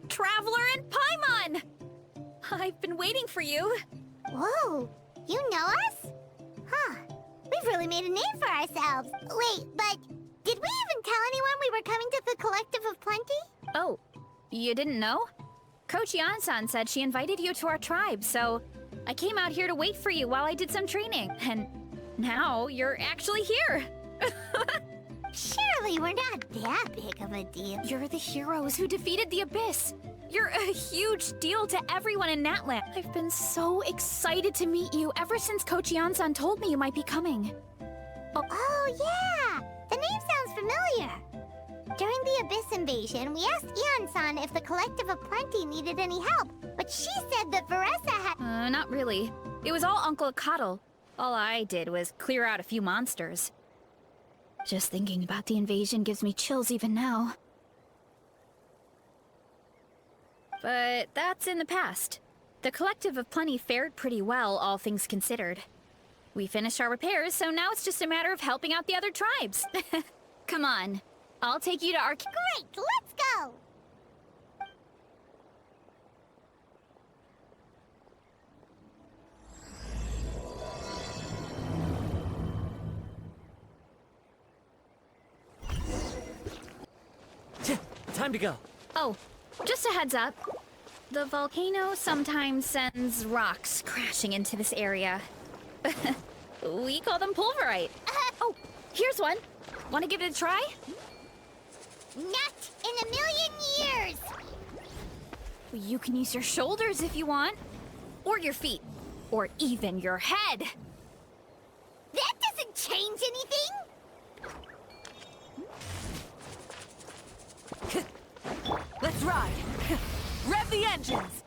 Traveler and Paimon! I've been waiting for you. Whoa, you know us? Huh, we've really made a name for ourselves. Wait, but did we even tell anyone we were coming to the Collective of Plenty? Oh, you didn't know? Coach Yan-san said she invited you to our tribe, so I came out here to wait for you while I did some training, and now you're actually here. Surely we're not that big of a deal. You're the heroes who defeated the Abyss. You're a huge deal to everyone in Natland. I've been so excited to meet you ever since Coach Yan-san told me you might be coming. Oh yeah, the name sounds familiar. During the Abyss invasion, we asked Ian-san if the Collective of Plenty needed any help, but she said that Varesa had— Not really. It was all Uncle Cuddle. All I did was clear out a few monsters. Just thinking about the invasion gives me chills even now. But that's in the past. The Collective of Plenty fared pretty well, all things considered. We finished our repairs, so now it's just a matter of helping out the other tribes. Come on. I'll take you to our— Great, let's go! Time to go. Oh, just a heads up. The volcano sometimes sends rocks crashing into this area. We call them pulverite. Oh, here's one. Want to give it a try? Not in a million years! You can use your shoulders if you want. Or your feet. Or even your head. That doesn't change anything! Let's ride! Rev the engines!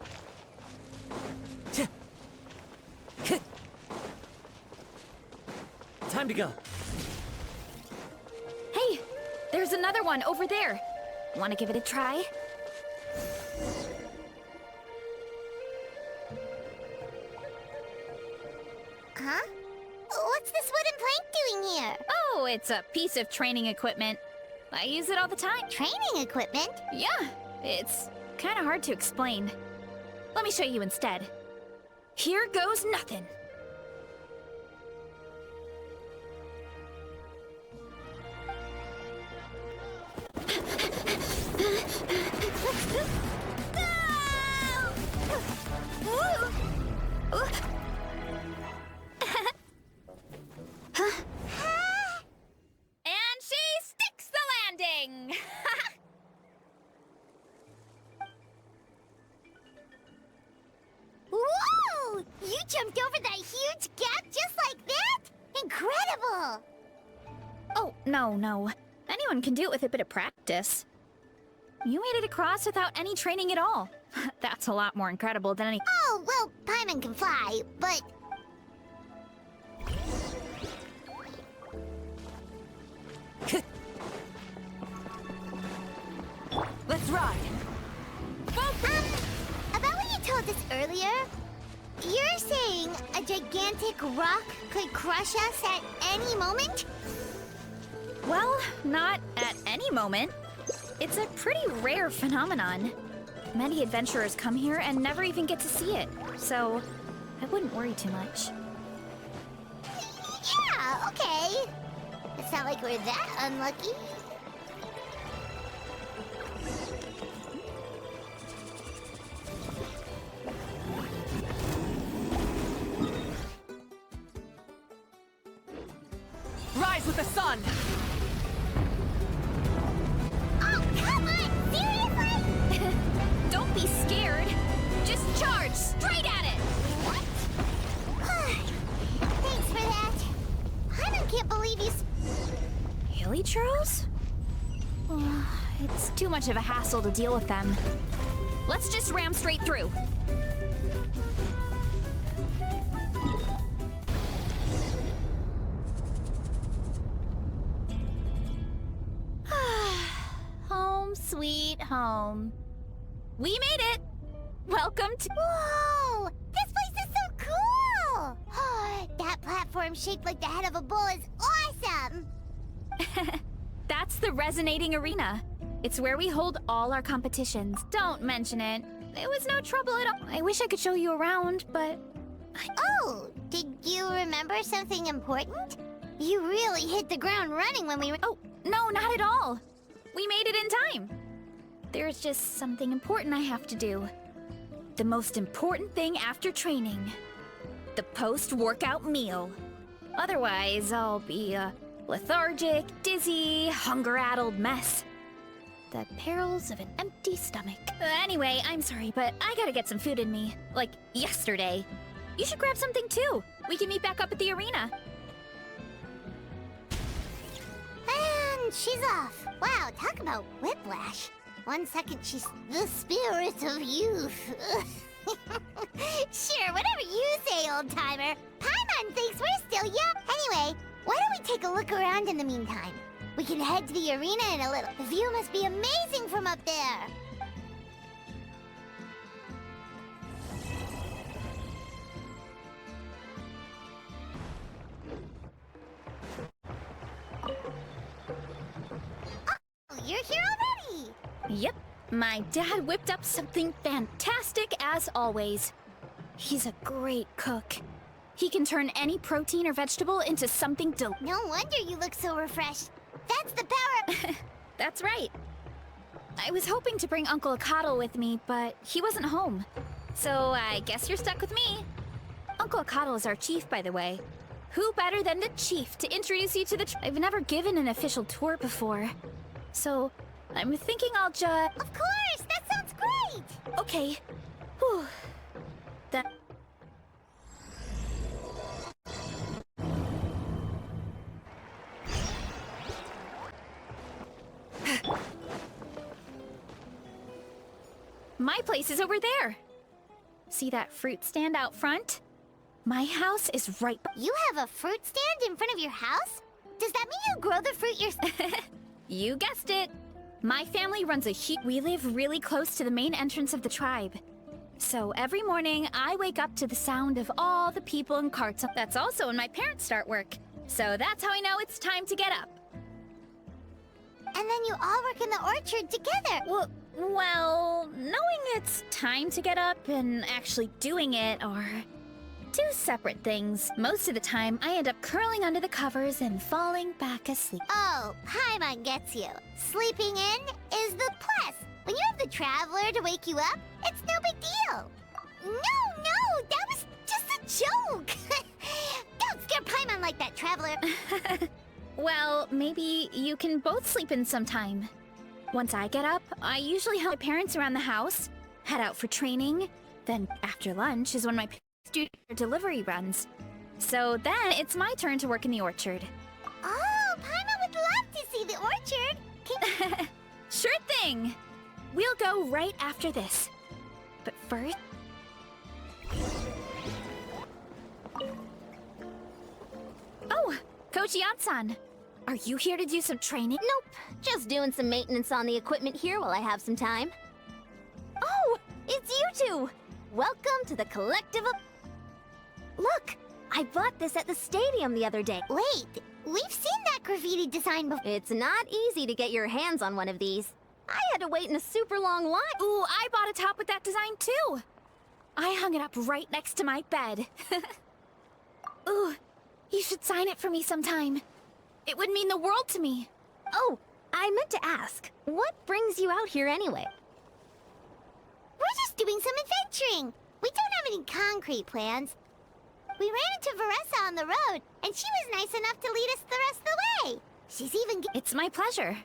Time to go. Hey, there's another one over there. Want to give it a try? Huh? What's this wooden plank doing here? Oh, it's a piece of training equipment. I use it all the time. Training equipment? Yeah, it's kind of hard to explain. Let me show you instead. Here goes nothing. And she sticks the landing! Whoa! You jumped over that huge gap just like that? Incredible! Oh, no. Anyone can do it with a bit of practice. You made it across without any training at all. That's a lot more incredible than any— Oh, well, Paimon can fly, but... Let's ride! About what you told us earlier, you're saying a gigantic rock could crush us at any moment? Well, not at any moment. It's a pretty rare phenomenon. Many adventurers come here and never even get to see it, so I wouldn't worry too much. Yeah, okay. It's not like we're that unlucky. Rise with the sun! Oh, come on! Seriously? Don't be scared. Just charge straight at it. What? Thanks for that. I can't believe you... Hilly churros? It's too much of a hassle to deal with them. Let's just ram straight through. Home sweet home. We made it! Welcome to— Whoa! This place is so cool! That platform shaped like the head of a bull is awesome! That's the resonating arena. It's where we hold all our competitions. Don't mention it. It was no trouble at all. I wish I could show you around, but... Oh, did you remember something important? You really hit the ground running when we were... Oh, no, not at all. We made it in time. There's just something important I have to do. The most important thing after training. The post-workout meal. Otherwise, I'll be a lethargic, dizzy, hunger-addled mess. The perils of an empty stomach. Anyway, I'm sorry, but I gotta get some food in me. Like, yesterday. You should grab something too. We can meet back up at the arena. And she's off. Wow, talk about whiplash. 1 second she's the spirit of youth. Sure, whatever you say, old-timer. Paimon thinks we're still young. Anyway, why don't we take a look around in the meantime? We can head to the arena in a little. The view must be amazing from up there. Oh, you're here already! Yep, my dad whipped up something fantastic as always. He's a great cook. He can turn any protein or vegetable into something No wonder you look so refreshed. That's the power of... That's right. I was hoping to bring Uncle Akatl with me, but he wasn't home. So I guess you're stuck with me. Uncle Akatl is our chief, by the way. Who better than the chief to introduce you to the... I've never given an official tour before. So I'm thinking I'll just... Of course! That sounds great! Okay. Whew. That... My place is over there. See that fruit stand out front? My house is right... You have a fruit stand in front of your house? Does that mean you grow the fruit yourself? You guessed it. My family runs a huge... We live really close to the main entrance of the tribe. So every morning, I wake up to the sound of all the people and carts. That's also when my parents start work. So that's how I know it's time to get up. And then you all work in the orchard together. Well, knowing it's time to get up and actually doing it are two separate things. Most of the time, I end up curling under the covers and falling back asleep. Oh, Paimon gets you. Sleeping in is the plus. When you have the Traveler to wake you up, it's no big deal. No, that was just a joke. Don't scare Paimon like that, Traveler. Well, maybe you can both sleep in sometime. Once I get up, I usually help my parents around the house, head out for training, then after lunch is when my parents do their delivery runs. So then it's my turn to work in the orchard. Oh, Paimon would love to see the orchard. Sure thing! We'll go right after this. But first... Oh, Coach Yan-san. Are you here to do some training? Nope, just doing some maintenance on the equipment here while I have some time. Oh, it's you two! Welcome to the Collective of... Look, I bought this at the stadium the other day. Wait, we've seen that graffiti design before. It's not easy to get your hands on one of these. I had to wait in a super long line. Ooh, I bought a top with that design too! I hung it up right next to my bed. Ooh, you should sign it for me sometime. It would mean the world to me. Oh, I meant to ask, what brings you out here anyway? We're just doing some adventuring. We don't have any concrete plans. We ran into Varesa on the road, and she was nice enough to lead us the rest of the way. She's even... It's my pleasure.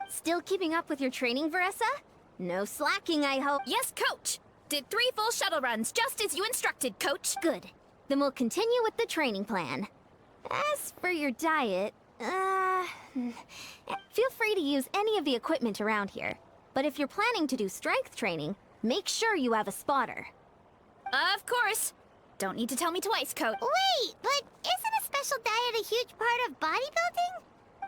Still keeping up with your training, Varesa? No slacking, I hope. Yes, Coach! Did 3 full shuttle runs, just as you instructed, Coach. Good. Then we'll continue with the training plan. As for your diet, feel free to use any of the equipment around here. But if you're planning to do strength training, make sure you have a spotter. Of course. Don't need to tell me twice, Coach. Wait, but isn't a special diet a huge part of bodybuilding?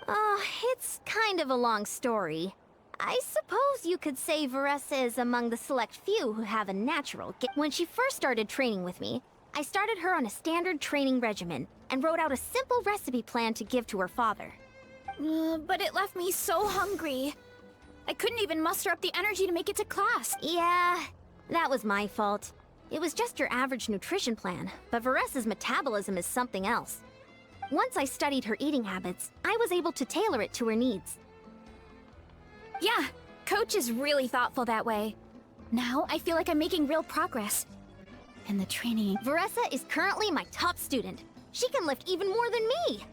Oh, it's kind of a long story. I suppose you could say Varesa is among the select few who have a natural gift. When she first started training with me, I started her on a standard training regimen and wrote out a simple recipe plan to give to her father. But it left me so hungry. I couldn't even muster up the energy to make it to class. Yeah, that was my fault. It was just your average nutrition plan, but Varesa's metabolism is something else. Once I studied her eating habits, I was able to tailor it to her needs. Yeah, Coach is really thoughtful that way. Now I feel like I'm making real progress. And the training... Varesa is currently my top student. She can lift even more than me.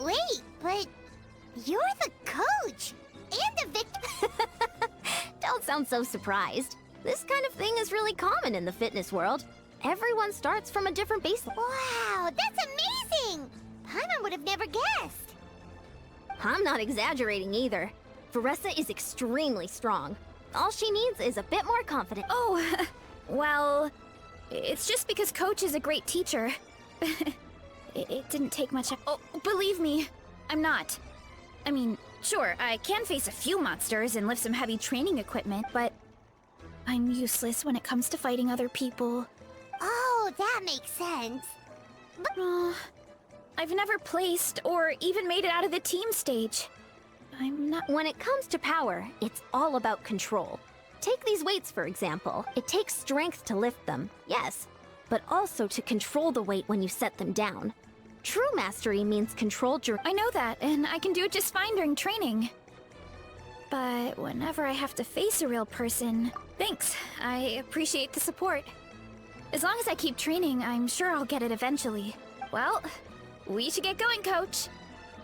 Wait, but you're the coach and the victim. Don't sound so surprised. This kind of thing is really common in the fitness world. Everyone starts from a different baseline. Wow, that's amazing! Paimon would have never guessed. I'm not exaggerating either. Varesa is extremely strong. All she needs is a bit more confidence. Oh, well, it's just because Coach is a great teacher. It didn't take much... Oh, believe me, I'm not. I mean, sure, I can face a few monsters and lift some heavy training equipment, but I'm useless when it comes to fighting other people. Oh, that makes sense. I've never placed or even made it out of the team stage. I'm not... When it comes to power, it's all about control. Take these weights, for example. It takes strength to lift them, yes, but also to control the weight when you set them down. True mastery means control during... I know that, and I can do it just fine during training. But whenever I have to face a real person... Thanks, I appreciate the support. As long as I keep training, I'm sure I'll get it eventually. Well, we should get going, Coach.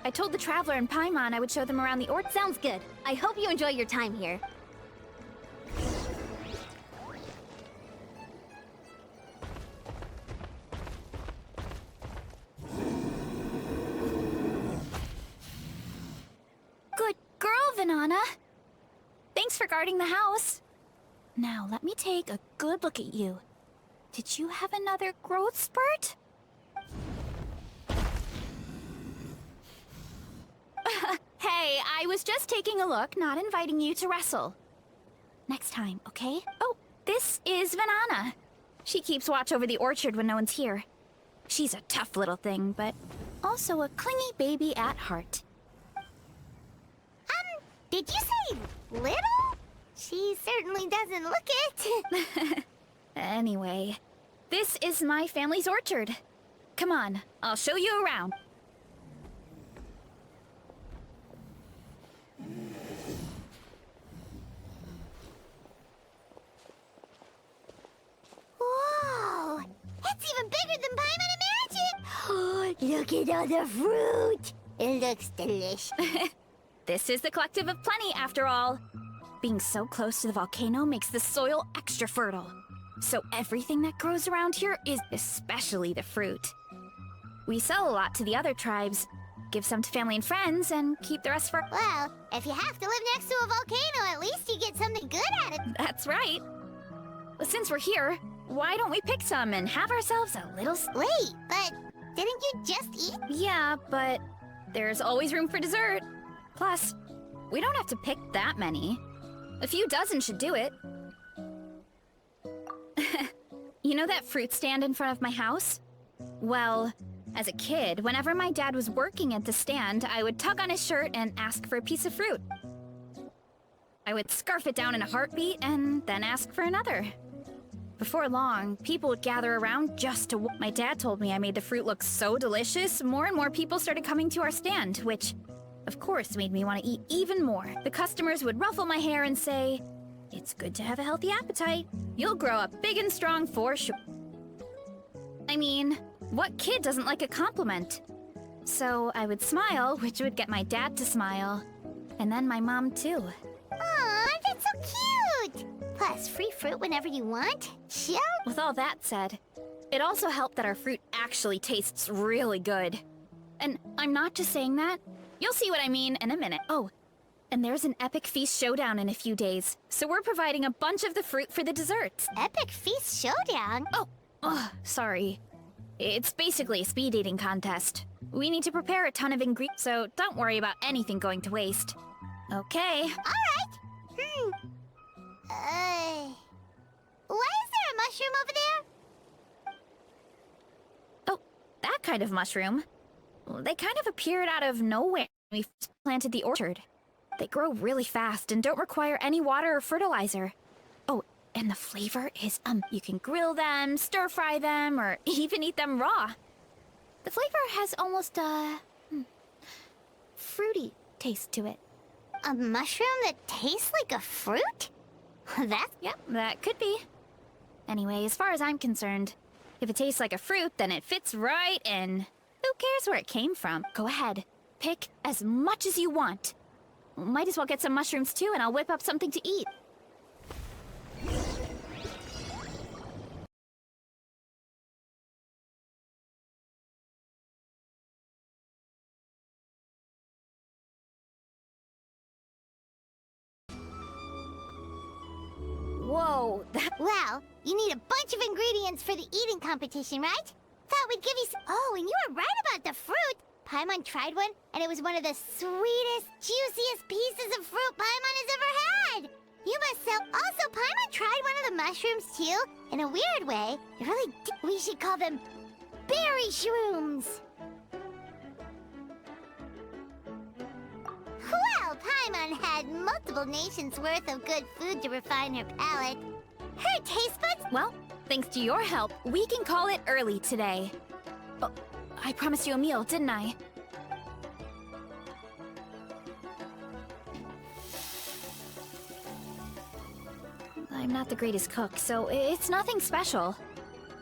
I told the Traveler and Paimon I would show them around the orchard. Sounds good. I hope you enjoy your time here. Good girl, Vanana. Thanks for guarding the house. Now, let me take a good look at you. Did you have another growth spurt? Hey, I was just taking a look, not inviting you to wrestle. Next time, okay? Oh, this is Vanana. She keeps watch over the orchard when no one's here. She's a tough little thing, but also a clingy baby at heart. Did you say little? She certainly doesn't look it. Anyway, this is my family's orchard. Come on, I'll show you around. Whoa! It's even bigger than Paimon imagined! Look at all the fruit! It looks delicious. This is the Collective of Plenty, after all. Being so close to the volcano makes the soil extra fertile. So everything that grows around here is especially the fruit. We sell a lot to the other tribes, give some to family and friends, and keep the rest for... Well, if you have to live next to a volcano, at least you get something good at it. That's right. Well, since we're here, why don't we pick some and have ourselves a little... Wait, but didn't you just eat? Yeah, but there's always room for dessert. Plus, we don't have to pick that many. A few dozen should do it. You know that fruit stand in front of my house? Well, as a kid, whenever my dad was working at the stand, I would tug on his shirt and ask for a piece of fruit. I would scarf it down in a heartbeat and then ask for another. Before long, people would gather around just to... My dad told me I made the fruit look so delicious, more and more people started coming to our stand, which, of course, made me want to eat even more. The customers would ruffle my hair and say, "It's good to have a healthy appetite. You'll grow up big and strong for sure." I mean, what kid doesn't like a compliment? So I would smile, which would get my dad to smile. And then my mom, too. Aw, that's so cute! Plus, free fruit whenever you want. Chill. With all that said, it also helped that our fruit actually tastes really good. And I'm not just saying that. You'll see what I mean in a minute. Oh, and there's an epic feast showdown in a few days, so we're providing a bunch of the fruit for the desserts. Epic Feast Showdown? Oh, sorry. It's basically a speed eating contest. We need to prepare a ton of ingredients, so don't worry about anything going to waste. Okay. Alright. Why is there a mushroom over there? Oh, that kind of mushroom. They kind of appeared out of nowhere when we planted the orchard. They grow really fast and don't require any water or fertilizer. Oh, and the flavor is, you can grill them, stir-fry them, or even eat them raw. The flavor has almost a fruity taste to it. A mushroom that tastes like a fruit? That's... Yeah, that could be. Anyway, as far as I'm concerned, if it tastes like a fruit, then it fits right in. Who cares where it came from? Go ahead. Pick as much as you want. Might as well get some mushrooms too, and I'll whip up something to eat. Whoa, that... Well, you need a bunch of ingredients for the eating competition, right? Thought we'd give you some... Oh, and you were right about the fruit. Paimon tried one, and it was one of the sweetest, juiciest pieces of fruit Paimon has ever had. You must sell... Also, Paimon tried one of the mushrooms, too. In a weird way. It really... We should call them berry shrooms. Well, Paimon had multiple nations' worth of good food to refine her palate. Her taste buds... Well, thanks to your help, we can call it early today. Oh, I promised you a meal, didn't I? I'm not the greatest cook, so it's nothing special.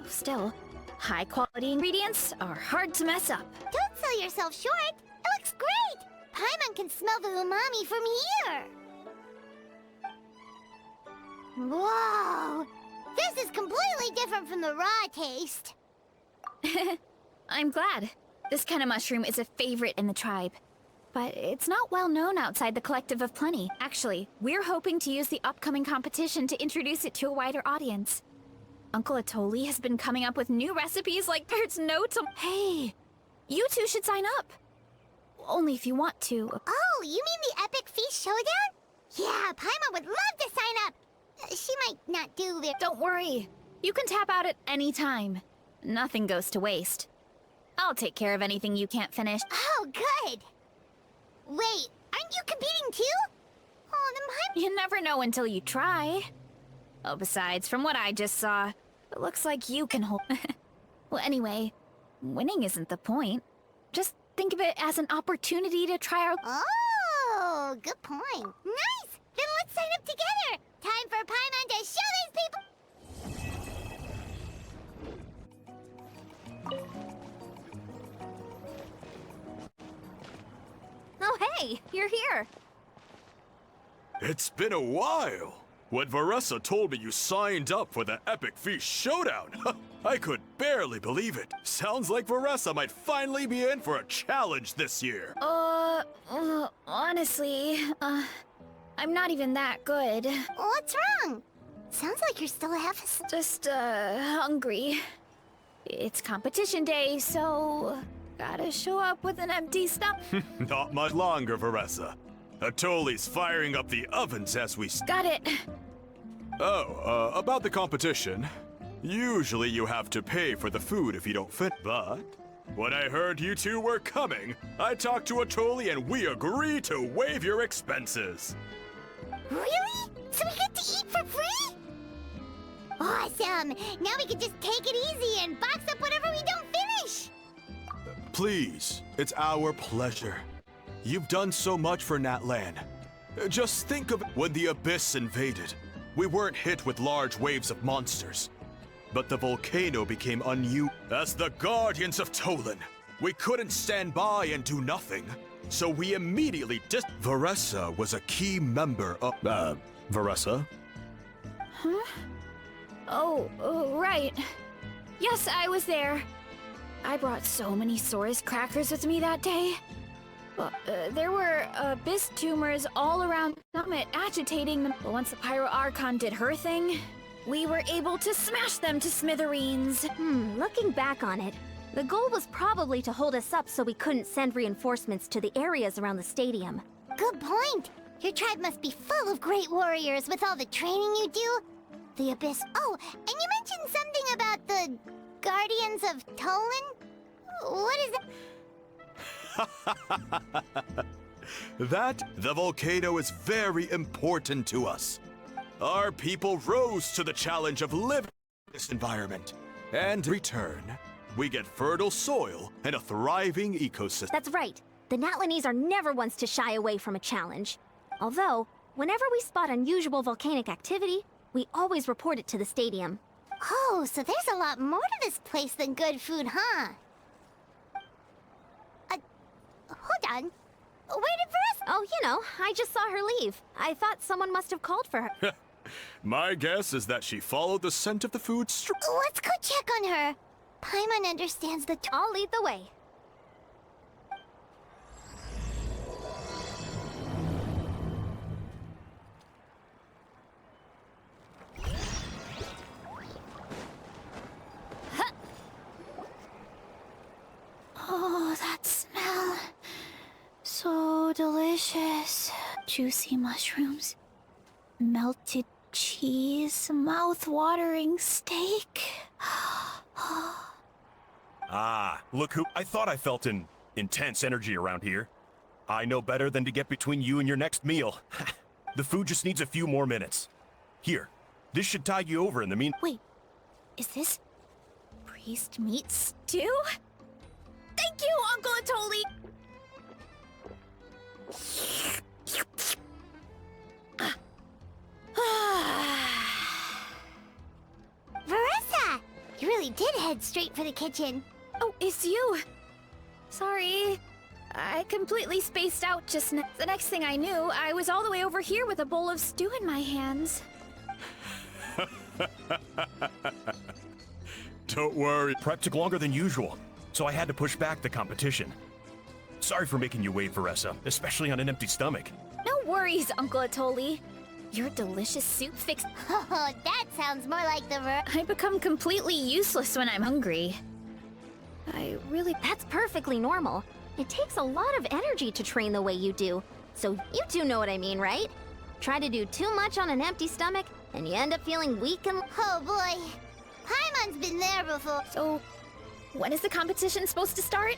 Still, high-quality ingredients are hard to mess up. Don't sell yourself short. It looks great. Paimon can smell the umami from here. Whoa! This is completely different from the raw taste. I'm glad. This kind of mushroom is a favorite in the tribe. But it's not well known outside the Collective of Plenty. Actually, we're hoping to use the upcoming competition to introduce it to a wider audience. Uncle Atoli has been coming up with new recipes like there's no tom- Hey! You two should sign up! Only if you want to. Oh, you mean the Epic Feast Showdown? Yeah, Paimon would love to sign up. She might not do very... Don't worry. You can tap out at any time. Nothing goes to waste. I'll take care of anything you can't finish. Oh, good. Wait, aren't you competing too? Oh, then You never know until you try. Oh, besides, from what I just saw, it looks like you can hold... Well, anyway, winning isn't the point. Just think of it as an opportunity to try our... Oh, good point. Nice! Then let's sign up together! Time for Paimon to show these people... Oh, hey, you're here. It's been a while. When Varesa told me you signed up for the Epic Feast Showdown, I could barely believe it. Sounds like Varesa might finally be in for a challenge this year. Honestly, I'm not even that good. What's wrong? Sounds like you're still half asleep. Just, hungry. It's competition day, so... Gotta show up with an empty stomach. Not much longer, Varesa. Atoli's firing up the ovens as we... Got it. Oh, about the competition. Usually you have to pay for the food if you don't fit, but... When I heard you two were coming, I talked to Atoli and we agreed to waive your expenses. Really? So we get to eat for free? Awesome! Now we can just take it easy and box up whatever we don't finish! Please, it's our pleasure. You've done so much for Natlan. Just think of when the Abyss invaded. We weren't hit with large waves of monsters, but the volcano became unused. As the Guardians of Tolan, we couldn't stand by and do nothing, so we immediately Varesa was a key member of... Varesa? Huh? Oh, right. Yes, I was there. I brought so many Sora's crackers with me that day. There were abyss tumors all around the summit agitating them. But once the Pyro Archon did her thing, we were able to smash them to smithereens. Looking back on it, the goal was probably to hold us up so we couldn't send reinforcements to the areas around the stadium. Good point. Your tribe must be full of great warriors with all the training you do. The Abyss... Oh, and you mentioned something about the Guardians of Tolan? What is that? That the volcano is very important to us. Our people rose to the challenge of living in this environment. And in return, we get fertile soil and a thriving ecosystem. That's right. The Natlanese are never ones to shy away from a challenge. Although, whenever we spot unusual volcanic activity, we always report it to the stadium. Oh, so there's a lot more to this place than good food, huh? Hold on. Where did Varesa? Oh, you know, I just saw her leave. I thought someone must have called for her. My guess is that she followed the scent of the food. Let's go check on her. Paimon understands the I'll lead the way. Oh, that smell. So delicious. Juicy mushrooms, melted cheese, mouth-watering steak. Ah, look who... I thought I felt an intense energy around here. I know better than to get between you and your next meal. The food just needs a few more minutes. Here, this should tide you over in the mean... Wait, is this priest meat stew? Thank you, Uncle Atoli! Varesa! You really did head straight for the kitchen. Oh, it's you. Sorry. I completely spaced out just now. The next thing I knew, I was all the way over here with a bowl of stew in my hands. Don't worry. Prep took longer than usual, so I had to push back the competition. Sorry for making you wait, Varesa, especially on an empty stomach. No worries, Uncle Atoli. Your delicious soup fixed. Oh, that sounds more like the I become completely useless when I'm hungry. That's perfectly normal. It takes a lot of energy to train the way you do. So you do know what I mean, right? Try to do too much on an empty stomach, and you end up feeling weak and... Oh boy. Paimon's been there before. So, when is the competition supposed to start?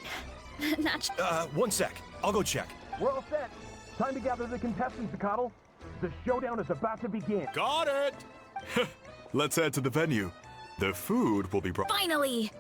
Not. One sec. I'll go check. We're all set. Time to gather the contestants, Chronicle. The showdown is about to begin. Got it! Let's head to the venue. The food will be brought. Finally!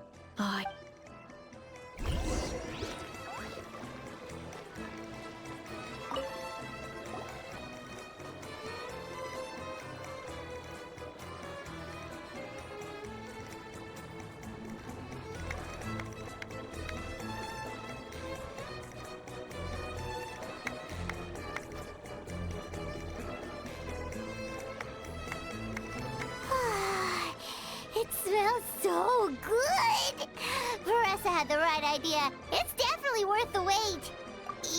It smells so good! Varesa had the right idea. It's definitely worth the wait.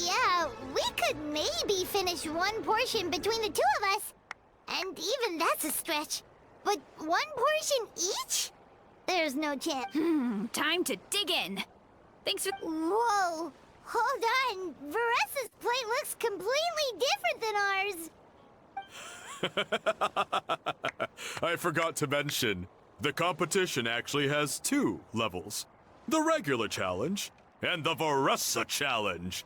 Yeah, we could maybe finish one portion between the two of us. And even that's a stretch. But one portion each? There's no chance. Time to dig in. Thanks for. Whoa! Hold on! Varesa's plate looks completely different than ours! I forgot to mention, the competition actually has 2 levels. The regular challenge and the Varesa challenge.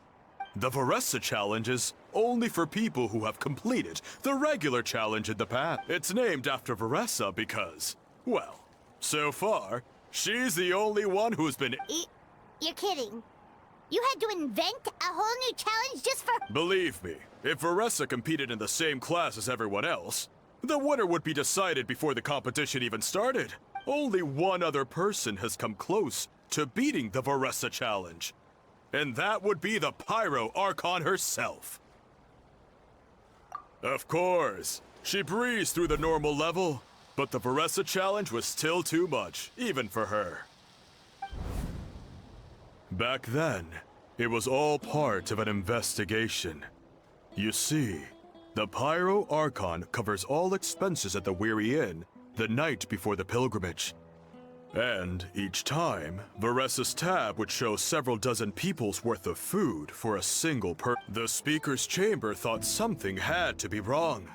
The Varesa challenge is only for people who have completed the regular challenge in the past. It's named after Varesa because, well, so far, she's the only one who's been... You're kidding. You had to invent a whole new challenge just for... Believe me, if Varesa competed in the same class as everyone else, the winner would be decided before the competition even started. Only one other person has come close to beating the Varesa challenge. And that would be the Pyro Archon herself. Of course, she breezed through the normal level, but the Varesa challenge was still too much, even for her. Back then, it was all part of an investigation. You see, the Pyro Archon covers all expenses at the Weary Inn the night before the pilgrimage. And each time, Varesa's tab would show several dozen people's worth of food for a single The speaker's chamber thought something had to be wrong.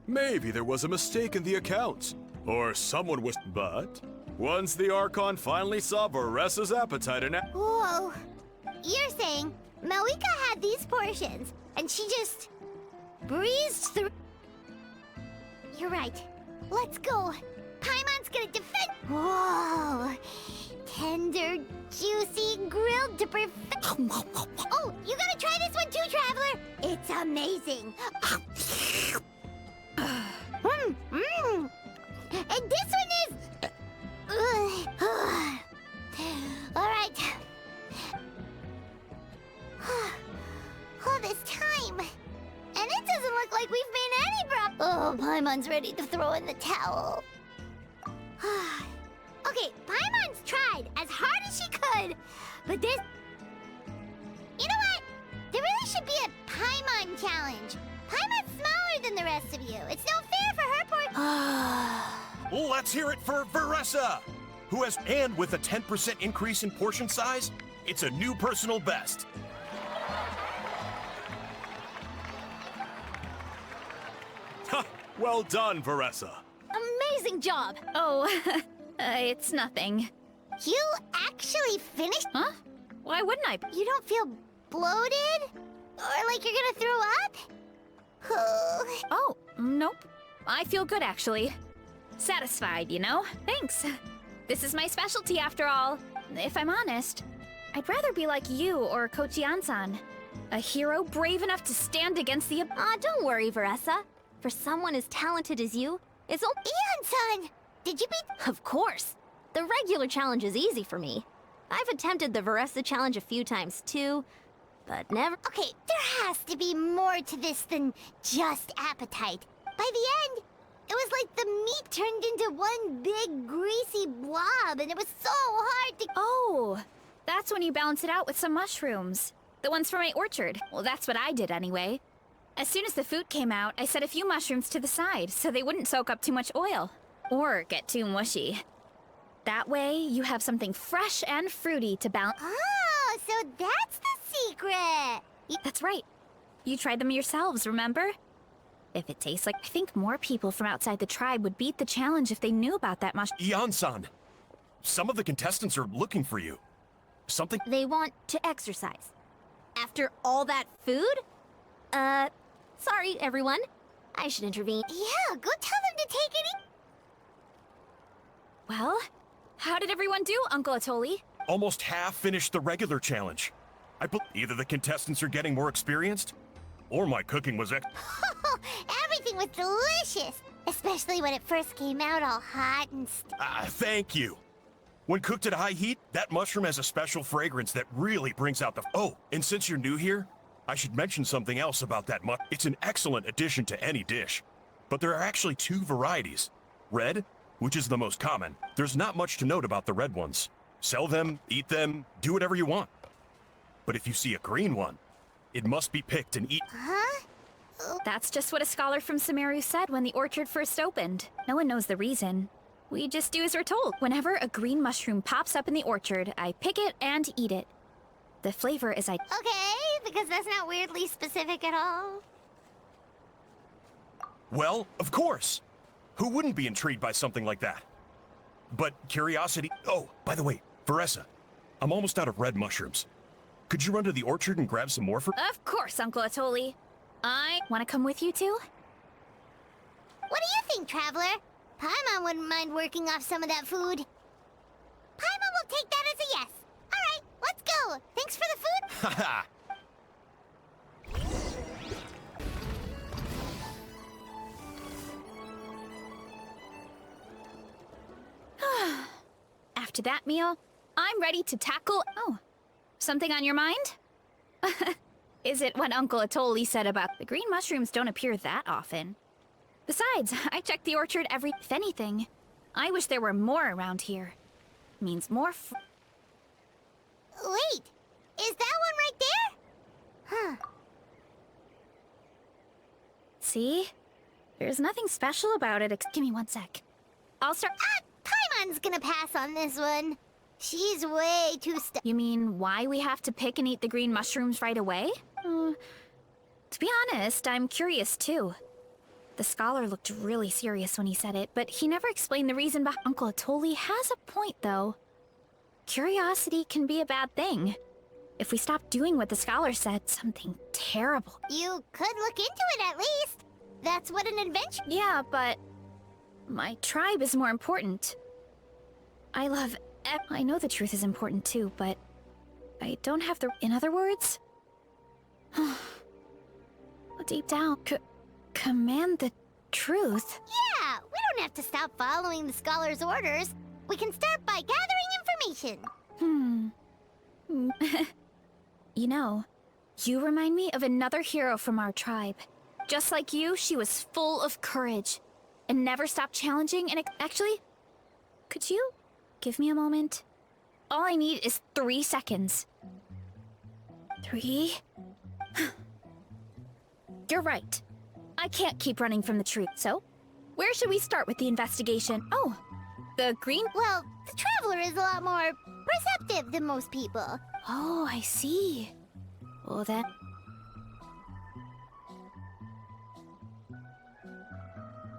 Maybe there was a mistake in the accounts, or someone was... But once the Archon finally saw Varesa's appetite and... Whoa. You're saying Malika had these portions, and she just breezed through. You're right. Let's go. Paimon's gonna defend. Whoa. Tender, juicy, grilled to perfection. Oh, you gotta try this one too, Traveler. It's amazing. And this one is. All right. All this time. And it doesn't look like we've made any progress. Oh, Paimon's ready to throw in the towel. Okay, Paimon's tried as hard as she could, but this... You know what? There really should be a Paimon challenge. Paimon's smaller than the rest of you. It's no fair for her poor... Let's hear it for Varesa, who has, and with a 10% increase in portion size, it's a new personal best. Ha! Well done, Varesa. Amazing job! Oh, it's nothing. You actually finished? Huh? Why wouldn't I? You don't feel bloated? Or like you're gonna throw up? Oh, nope. I feel good, actually. Satisfied, you know? Thanks. This is my specialty, after all. If I'm honest, I'd rather be like you or Kochi-an-san. A hero brave enough to stand against the... Don't worry, Varesa. For someone as talented as you, it's all... Ian-san! Did you beat... Of course! The regular challenge is easy for me. I've attempted the Varesa challenge a few times too, but never... Okay, there has to be more to this than just appetite. By the end, it was like the meat turned into one big greasy blob, and it was so hard to... Oh, that's when you balance it out with some mushrooms. The ones from my orchard. Well, that's what I did anyway. As soon as the food came out, I set a few mushrooms to the side so they wouldn't soak up too much oil. Or get too mushy. That way, you have something fresh and fruity to balance... Oh, so that's the secret! That's right. You tried them yourselves, remember? If it tastes like... I think more people from outside the tribe would beat the challenge if they knew about that mushroom. Ian-san, some of the contestants are looking for you. Something... They want to exercise. After all that food? Sorry, everyone. I should intervene. Yeah, go tell them to take it easy. Well, how did everyone do, Uncle Atoli? Almost half finished the regular challenge. Either the contestants are getting more experienced, or my cooking was Everything was delicious, especially when it first came out all hot and thank you. When cooked at high heat, that mushroom has a special fragrance that really brings out the... Oh, and since you're new here, I should mention something else about that mushroom. It's an excellent addition to any dish. But there are actually two varieties. Red, which is the most common. There's not much to note about the red ones. Sell them, eat them, do whatever you want. But if you see a green one, it must be picked and eaten. Huh? That's just what a scholar from Sumeru said when the orchard first opened. No one knows the reason. We just do as we're told. Whenever a green mushroom pops up in the orchard, I pick it and eat it. The flavor is Okay, because that's not weirdly specific at all. Well, of course. Who wouldn't be intrigued by something like that? But curiosity... Oh, by the way, Varesa, I'm almost out of red mushrooms. Could you run to the orchard and grab some more for... Of course, Uncle Atoli. I want to come with you too? What do you think, Traveler? Paimon wouldn't mind working off some of that food. Paimon will take that as a yes. All right, let's go. Thanks for the food. Haha! After that meal, I'm ready to tackle... Oh, something on your mind? Is it what Uncle Atoli said about the green mushrooms don't appear that often? Besides, I check the orchard every... If anything, I wish there were more around here. Means more Wait, is that one right there? Huh. See? There's nothing special about it. Give me one sec. I'll start... Paimon's gonna pass on this one. She's way too You mean why we have to pick and eat the green mushrooms right away? To be honest, I'm curious too. The scholar looked really serious when he said it, but he never explained the reason behind... Uncle Atoli has a point, though. Curiosity can be a bad thing. if we stop doing what the scholar said, something terrible. You could look into it at least. That's what an adventure. Yeah, but my tribe is more important. I know the truth is important too, but I don't have the... In other words? Deep down, command the truth. Yeah, we don't have to stop following the scholar's orders. We can start by gathering information. You know, you remind me of another hero from our tribe. Just like you, she was full of courage and never stopped challenging and actually, could you give me a moment? All I need is 3 seconds. 3? You're right. I can't keep running from the truth, so where should we start with the investigation? Oh, the green... Well, the Traveler is a lot more perceptive than most people. Oh, I see. Well then...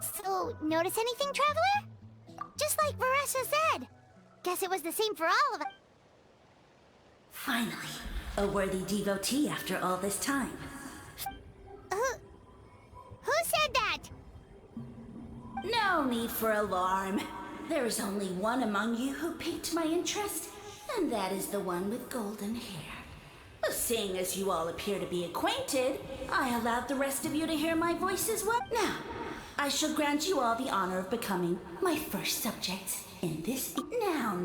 So, notice anything, Traveler? Just like Varesa said. Guess it was the same for all of us. Finally, a worthy devotee after all this time. Who said that? No need for alarm. There is only one among you who piqued my interest, and that is the one with golden hair. Seeing as you all appear to be acquainted, I allowed the rest of you to hear my voice as well. Now, I shall grant you all the honor of becoming my first subjects in this... Now.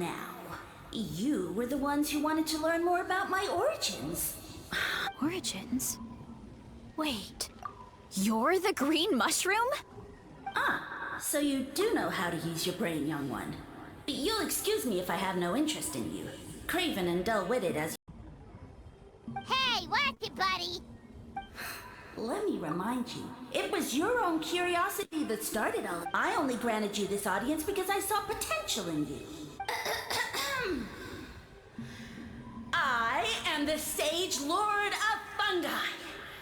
You were the ones who wanted to learn more about my origins. Origins? Wait, you're the green mushroom? So you do know how to use your brain, young one. You'll excuse me if I have no interest in you. Craven and dull-witted as... Hey, watch it, buddy! Let me remind you, it was your own curiosity that started all... I only granted you this audience because I saw potential in you. I am the Sage Lord of Fungi.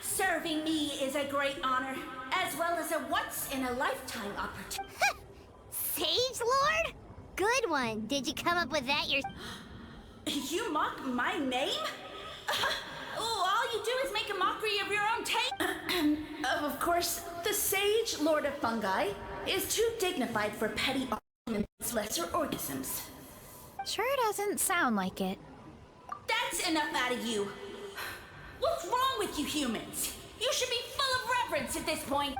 Serving me is a great honor, as well as a once-in-a-lifetime opportunity. Sage Lord? Good one. Did you come up with that yourself? You mock my name? All you do is make a mockery of your own taste. Of course, the Sage Lord of Fungi is too dignified for petty arguments, lesser organisms. Sure doesn't sound like it. That's enough out of you. What's wrong with you humans? You should be full of reverence at this point.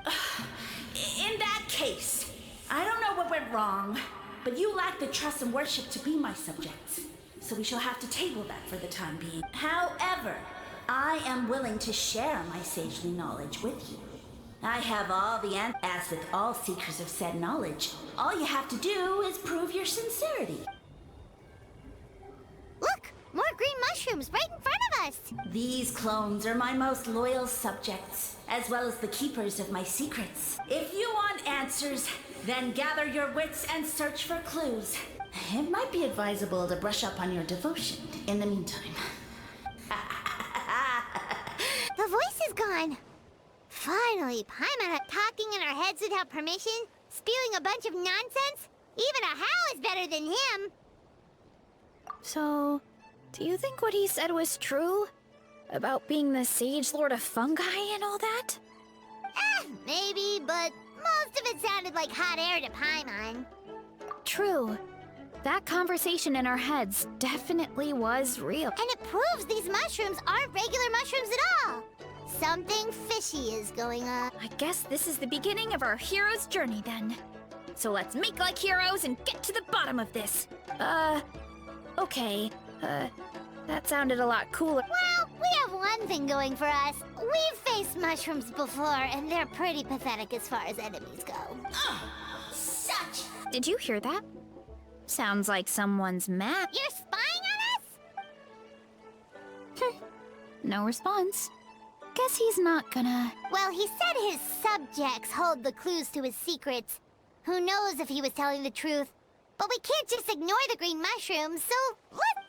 In that case, I don't know what went wrong, but you lack the trust and worship to be my subjects. So we shall have to table that for the time being. However, I am willing to share my sagely knowledge with you. I have all the answers. As with all seekers of said knowledge, all you have to do is prove your sincerity. Look! More green mushrooms right in front of us! These clones are my most loyal subjects, as well as the keepers of my secrets. If you want answers, then gather your wits and search for clues. It might be advisable to brush up on your devotion in the meantime. The voice is gone. Finally, Paimon talking in our heads without permission, spewing a bunch of nonsense. Even a How is better than him. So, do you think what he said was true? About being the Sage Lord of Fungi and all that? Maybe, but most of it sounded like hot air to Paimon. True. That conversation in our heads definitely was real. And it proves these mushrooms aren't regular mushrooms at all. Something fishy is going on. I guess this is the beginning of our hero's journey then. So let's make like heroes and get to the bottom of this. Okay. That sounded a lot cooler. Well, we have one thing going for us. We've faced mushrooms before, and they're pretty pathetic as far as enemies go. Such! Did you hear that? Sounds like someone's mad. You're spying on us? No response. Guess he's not gonna... Well, he said his subjects hold the clues to his secrets. Who knows if he was telling the truth? But we can't just ignore the green mushrooms, so let's...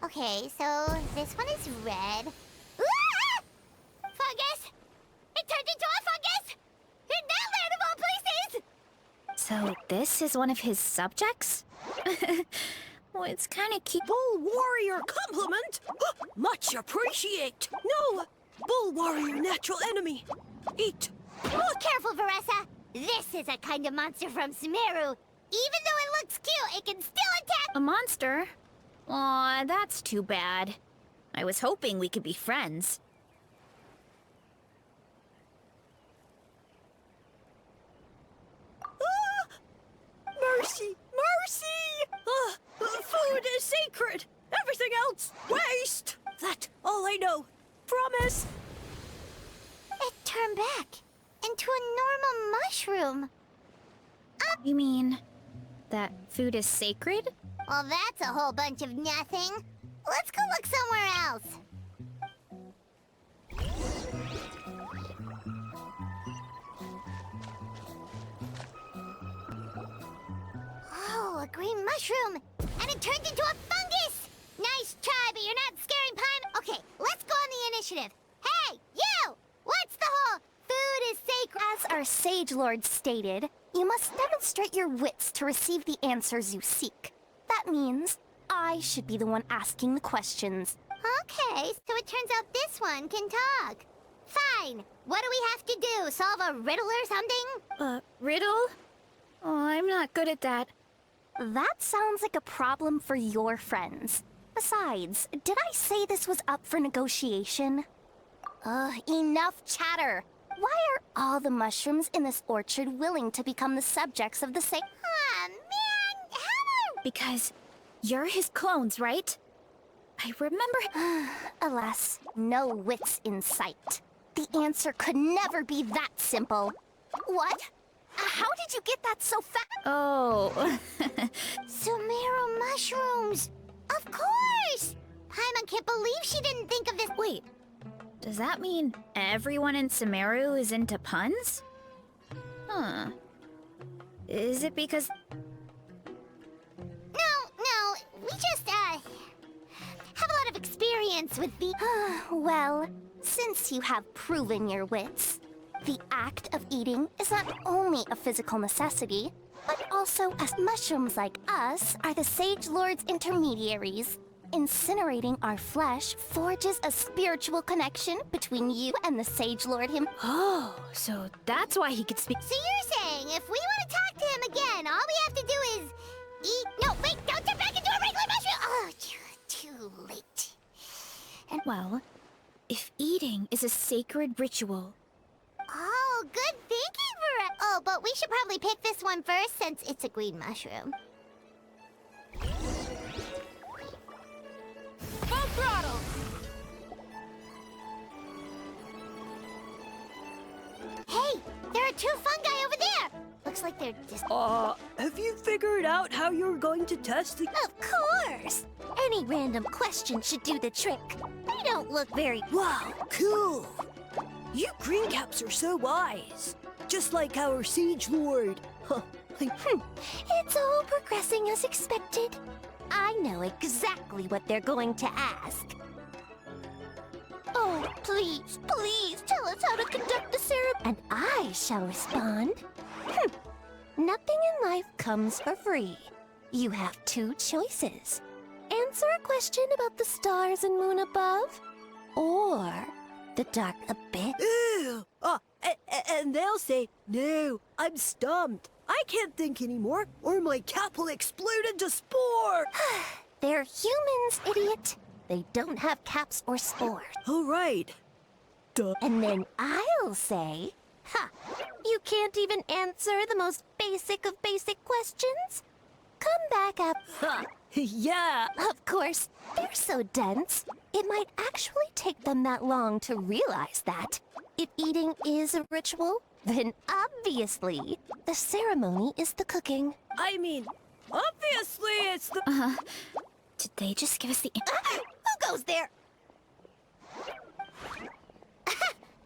Okay, so this one is red. Ah! Fungus! It turned into a fungus! In that land of this is one of his subjects? Well, it's kind of cute. Bull warrior compliment? Much appreciate. No, bull warrior natural enemy. Eat. Oh, careful, Varesa. This is a kind of monster from Sumeru. Even though it looks cute, it can still attack. A monster? Aw, that's too bad. I was hoping we could be friends. Mercy! Mercy! Food is sacred! Everything else, waste! That's all I know. Promise! It turned back into a normal mushroom. You mean that food is sacred? Well, that's a whole bunch of nothing. Let's go look somewhere else. Oh, a green mushroom! And it turned into a fungus! Nice try, but you're not scaring Paimon. Okay, let's go on the initiative. Hey, you! What's the whole food is sacred? As our Sage Lord stated, you must demonstrate your wits to receive the answers you seek. That means I should be the one asking the questions. Okay, so it turns out this one can talk. Fine. What do we have to do? Solve a riddle or something? Riddle? Oh, I'm not good at that. That sounds like a problem for your friends. Besides, did I say this was up for negotiation? Enough chatter. Why are all the mushrooms in this orchard willing to become the subjects of the same? Aw, man, how do... Because you're his clones, right? I remember... Alas, no wits in sight. The answer could never be that simple. What? How did you get that so fast? Oh. Sumeru mushrooms! Of course! Paimon can't believe she didn't think of this. Wait, does that mean everyone in Sumeru is into puns? Huh. Is it because... No, we just, have a lot of experience with the... Well, since you have proven your wits, the act of eating is not only a physical necessity, but also as mushrooms like us are the Sage Lord's intermediaries. Incinerating our flesh forges a spiritual connection between you and the Sage Lord him. Oh, so that's why he could speak... So you're saying if we want to talk to him again, all we have to do is eat... No, wait, don't turn back into a regular mushroom! Oh, too late. Well, if eating is a sacred ritual... Oh, good thinking, Varesa. Oh, but we should probably pick this one first since it's a green mushroom. Full throttle! Hey, there are two fungi over there! Looks like they're just... Have you figured out how you're going to test the... Of course! Any random question should do the trick. They don't look very... Wow, cool! You green caps are so wise. Just like our Siege Lord. Huh. It's all progressing as expected. I know exactly what they're going to ask. Oh, please, please tell us how to conduct the ceremony. And I shall respond. Nothing in life comes for free. You have two choices. Answer a question about the stars and moon above, or the dark abyss. Ew! And they'll say, no, I'm stumped. I can't think anymore, or my cap will explode into spore. They're humans, idiot. They don't have caps or spores. All right. Duh. And then I'll say, you can't even answer the most basic of basic questions? Come back up. Ha! Yeah! Of course, they're so dense, it might actually take them that long to realize that. If eating is a ritual, then obviously, the ceremony is the cooking. I mean, obviously it's the... Did they just give us the... Who goes there?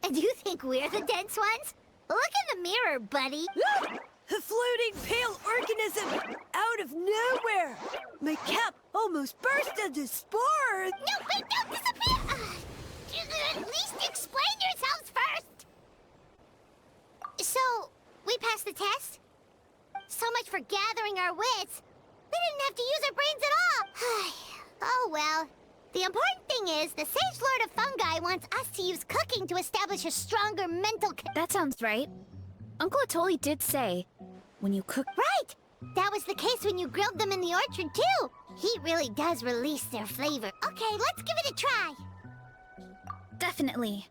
And you think we're the dense ones? Look in the mirror, buddy. A floating pale organism out of nowhere! My cap almost burst into spores! No, wait, don't disappear! At least explain yourselves first! So, we passed the test? So much for sharing our wits. We didn't have to use our brains at all. Oh well. The important thing is, the Sage Lord of Fungi wants us to use cooking to establish a stronger mental That sounds right. Uncle Atoli did say, when you cook... Right! That was the case when you grilled them in the orchard, too. Heat really does release their flavor. Okay, let's give it a try. Definitely.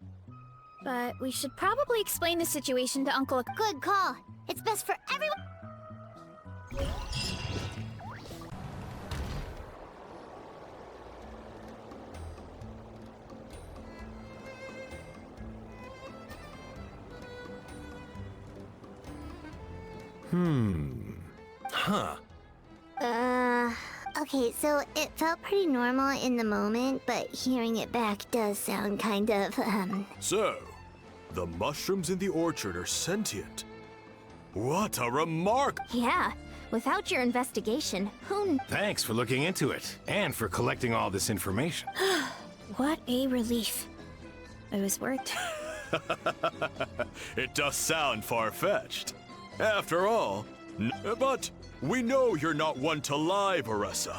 But we should probably explain the situation to Uncle... Good call. It's best for everyone... Huh. Okay, so it felt pretty normal in the moment, but hearing it back does sound kind of, So, the mushrooms in the orchard are sentient. What a remark! Yeah, without your investigation, who Thanks for looking into it, and for collecting all this information. What a relief. I was worried. It does sound far-fetched. After all, but we know you're not one to lie, Varesa.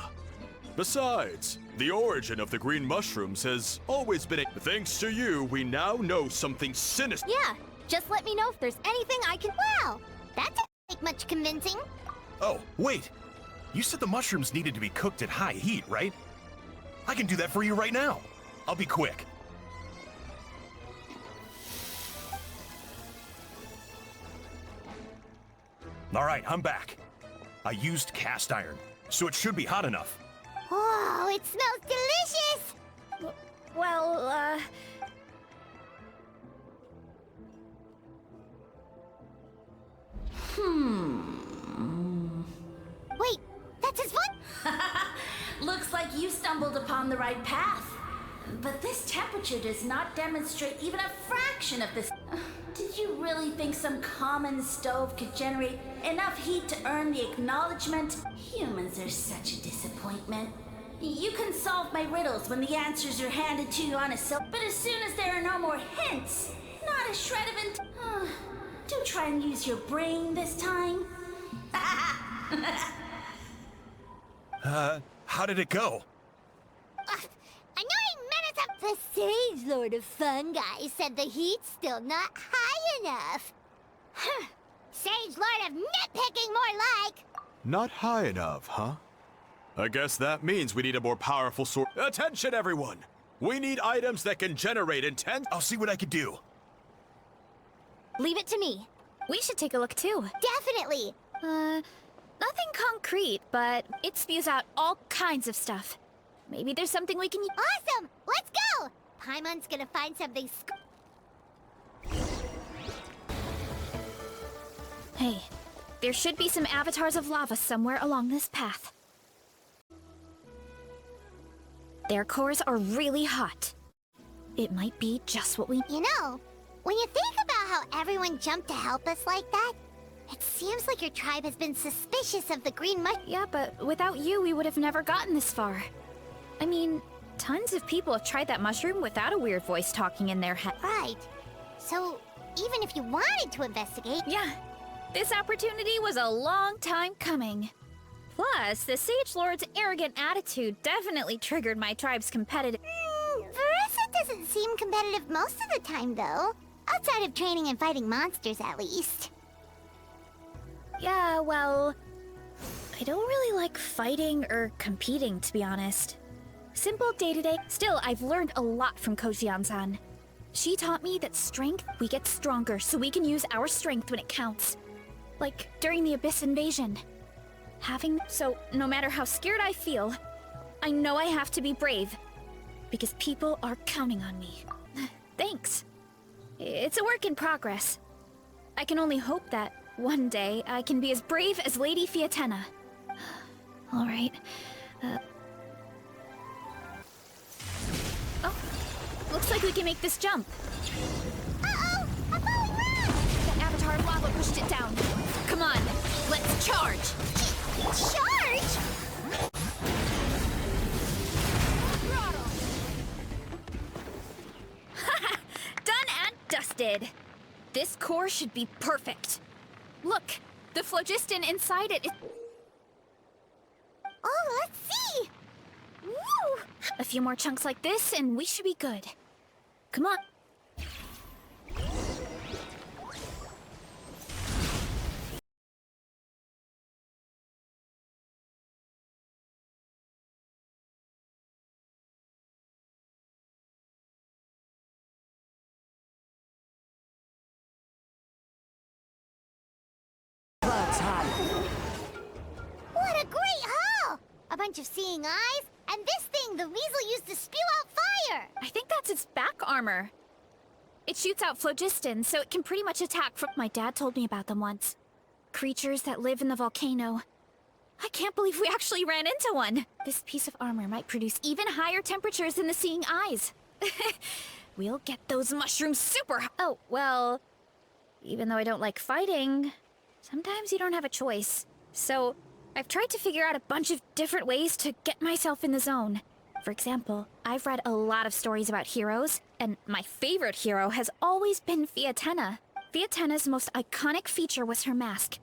Besides, the origin of the green mushrooms has always been a... Thanks to you, we now know something sinister. Yeah, just let me know if there's anything I can... wow, that didn't take much convincing. Oh, wait. You said the mushrooms needed to be cooked at high heat, right? I can do that for you right now. I'll be quick. All right, I'm back. I used cast iron, so it should be hot enough. Whoa, it smells delicious! Well, Wait, that's his foot? Looks like you stumbled upon the right path. But this temperature does not demonstrate even a fraction of this. Did you really think some common stove could generate enough heat to earn the acknowledgement? Humans are such a disappointment. You can solve my riddles when the answers are handed to you on a silk, but as soon as there are no more hints, not a shred of do try and use your brain this time. How did it go? Annoying menace of the Sage Lord of Fungi said the heat's still not high enough. Sage Lord of Nitpicking, more like. Not high enough, huh? I guess that means we need a more powerful sword. Attention, everyone! We need items that can generate intense... I'll see what I can do. Leave it to me. we should take a look too. Definitely. Nothing concrete, but it spews out all kinds of stuff. Maybe there's something we can use. Awesome! Let's go! Paimon's gonna find something Hey, there should be some avatars of lava somewhere along this path. Their cores are really hot. It might be just what we... You know, when you think about how everyone jumped to help us like that, it seems like your tribe has been suspicious of the green mush... Yeah, but without you, we would have never gotten this far. I mean, tons of people have tried that mushroom without a weird voice talking in their head. Right. So, even if you wanted to investigate... Yeah, this opportunity was a long time coming. Plus, the Sage Lord's arrogant attitude definitely triggered my tribe's competitive... Varesa doesn't seem competitive most of the time, though. Outside of training and fighting monsters, at least. Yeah, well... I don't really like fighting or competing, to be honest. Simple day-to-day... Still, I've learned a lot from Kojian-san. She taught me that strength, we get stronger, so we can use our strength when it counts. Like, during the Abyss invasion. So, no matter how scared I feel, I know I have to be brave. Because people are counting on me. Thanks. It's a work in progress. I can only hope that one day I can be as brave as Lady Fiatena. Alright. Oh, looks like we can make this jump. Uh-oh! A falling rock! The avatar lava pushed it down. Come on, let's charge! Charge? Done and dusted. This core should be perfect. Look, the phlogiston inside it is... Oh, let's see! Woo! A few more chunks like this, and we should be good. Come on. Clouds high. What a great haul! A bunch of seeing eyes, and this thing the weasel used to spew out fire! I think that's its back armor. It shoots out phlogiston, so it can pretty much attack from... My dad told me about them once. Creatures that live in the volcano. I can't believe we actually ran into one! This piece of armor might produce even higher temperatures than the seeing eyes. We'll get those mushrooms super... Oh, well... Even though I don't like fighting, sometimes you don't have a choice. So, I've tried to figure out a bunch of different ways to get myself in the zone. For example, I've read a lot of stories about heroes, and my favorite hero has always been Fiatenna. Fiatenna's most iconic feature was her mask.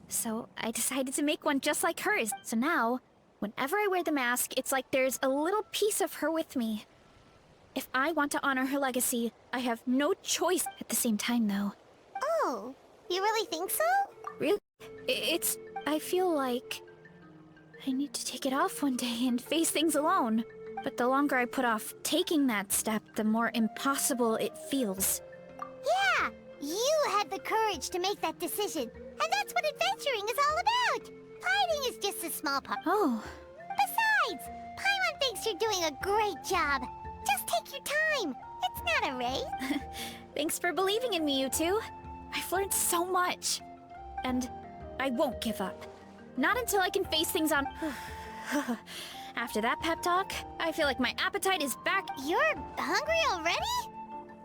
So, I decided to make one just like hers. So now, whenever I wear the mask, it's like there's a little piece of her with me. If I want to honor her legacy, I have no choice at the same time, though. Oh, you really think so? Really? I feel like I need to take it off one day and face things alone. But the longer I put off taking that step, the more impossible it feels. Yeah, you had the courage to make that decision. And that's what adventuring is all about. Fighting is just a small part. Oh. Besides, Paimon thinks you're doing a great job. Just take your time. It's not a race. Thanks for believing in me, you two. I've learned so much. And I won't give up. Not until I can face things on... After that pep talk, I feel like my appetite is back. You're hungry already?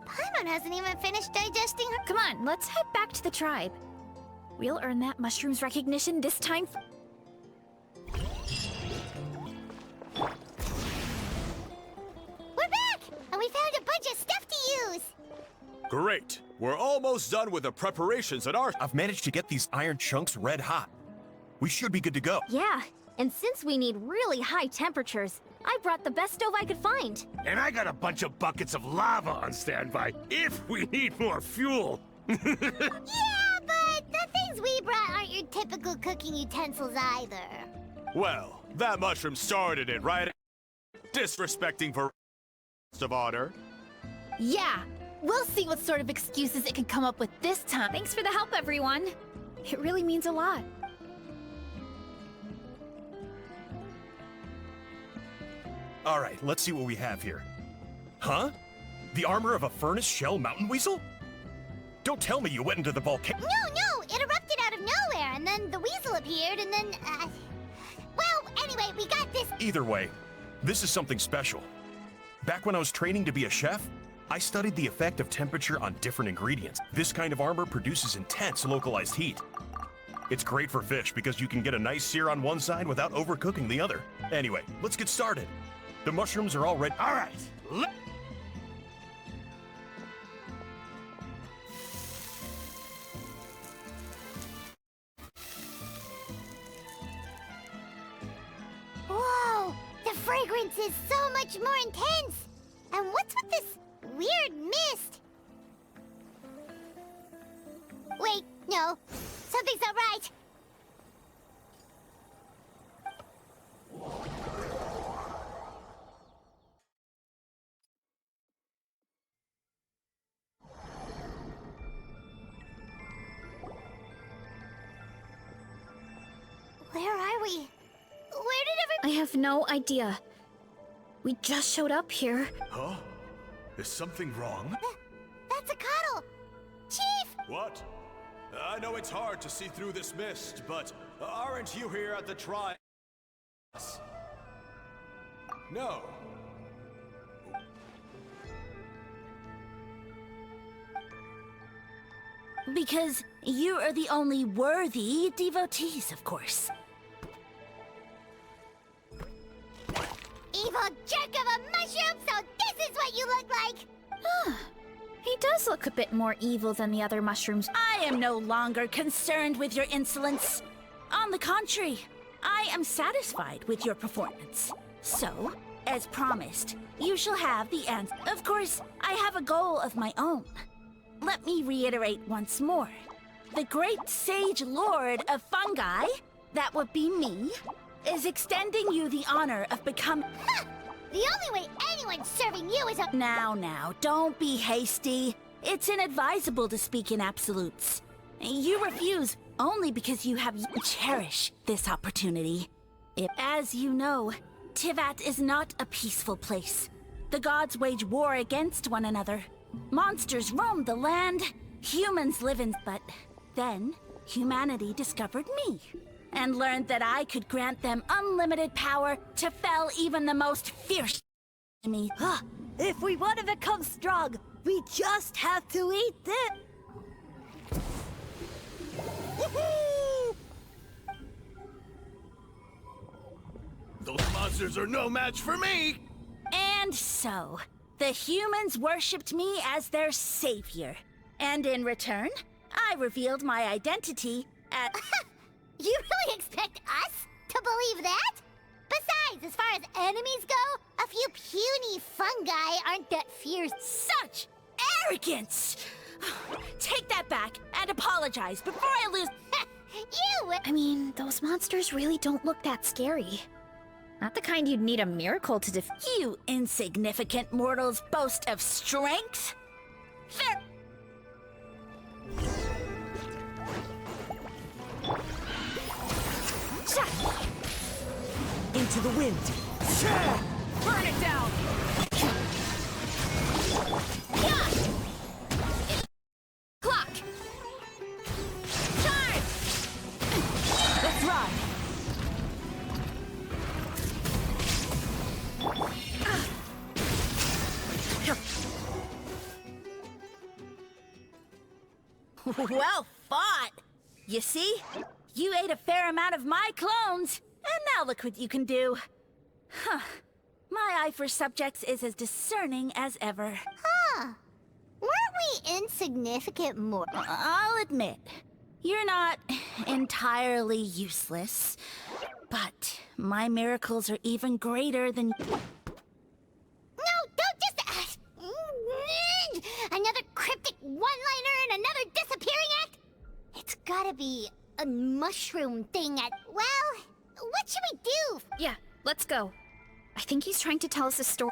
Paimon hasn't even finished digesting her... Come on, let's head back to the tribe. We'll earn that mushroom's recognition this time. We're back! And we found a bunch of stuff to use! Great. We're almost done with the preparations at our... I've managed to get these iron chunks red hot. We should be good to go. Yeah, and since we need really high temperatures, I brought the best stove I could find. And I got a bunch of buckets of lava on standby if we need more fuel. Yeah, but the things we brought aren't your typical cooking utensils either. Well, that mushroom started it, right? Disrespecting for of honor. Yeah, we'll see what sort of excuses it can come up with this time. Thanks for the help, everyone. It really means a lot. All right, let's see what we have here. Huh? The armor of a furnace shell mountain weasel? Don't tell me you went into the volcano. No, it erupted out of nowhere, and then the weasel appeared, and then, well, anyway, we got this. Either way, this is something special. Back when I was training to be a chef, I studied the effect of temperature on different ingredients. This kind of armor produces intense localized heat. It's great for fish because you can get a nice sear on one side without overcooking the other. Anyway, let's get started. The mushrooms are all ready. All right. Whoa, the fragrance is so much more intense. And what's with this weird mist? Wait, no, something's not right. Where are we? Where did I have no idea. We just showed up here. Huh? Is something wrong? That's a cuddle! Chief! What? I know it's hard to see through this mist, but aren't you here at the trial? No. Because you are the only worthy devotees, of course. Evil jerk of a mushroom, so this is what you look like! He does look a bit more evil than the other mushrooms. I am no longer concerned with your insolence. On the contrary, I am satisfied with your performance. So, as promised, you shall have the answer. Of course, I have a goal of my own. Let me reiterate once more. The great sage lord of fungi, that would be me, is extending you the honor of becoming... The only way anyone's serving you is a... Now, don't be hasty. It's inadvisable to speak in absolutes. You refuse only because you have cherish this opportunity. As you know, Tivat is not a peaceful place. The gods wage war against one another. Monsters roam the land, humans live in... But then, humanity discovered me, and learned that I could grant them unlimited power to fell even the most fierce enemy. If we want to become strong, we just have to eat it. Those monsters are no match for me! And so, the humans worshipped me as their savior. And in return, I revealed my identity as... You really expect us to believe that? Besides, as far as enemies go, a few puny fungi aren't that fierce. Such arrogance! Take that back and apologize before I lose... You! I mean, those monsters really don't look that scary. Not the kind you'd need a miracle to defeat. You insignificant mortals boast of strength? They're... Into the wind. Burn it down! Clock! Charge! Let's ride! Well fought! You see? You ate a fair amount of my clones, and now look what you can do. Huh. My eye for subjects is as discerning as ever. Huh. Weren't we insignificant more? I'll admit, you're not entirely useless, but my miracles are even greater than... No, don't just... another cryptic one-liner and another disappearing act? It's gotta be a mushroom thing at... Well, what should we do? Yeah, let's go. I think he's trying to tell us a story.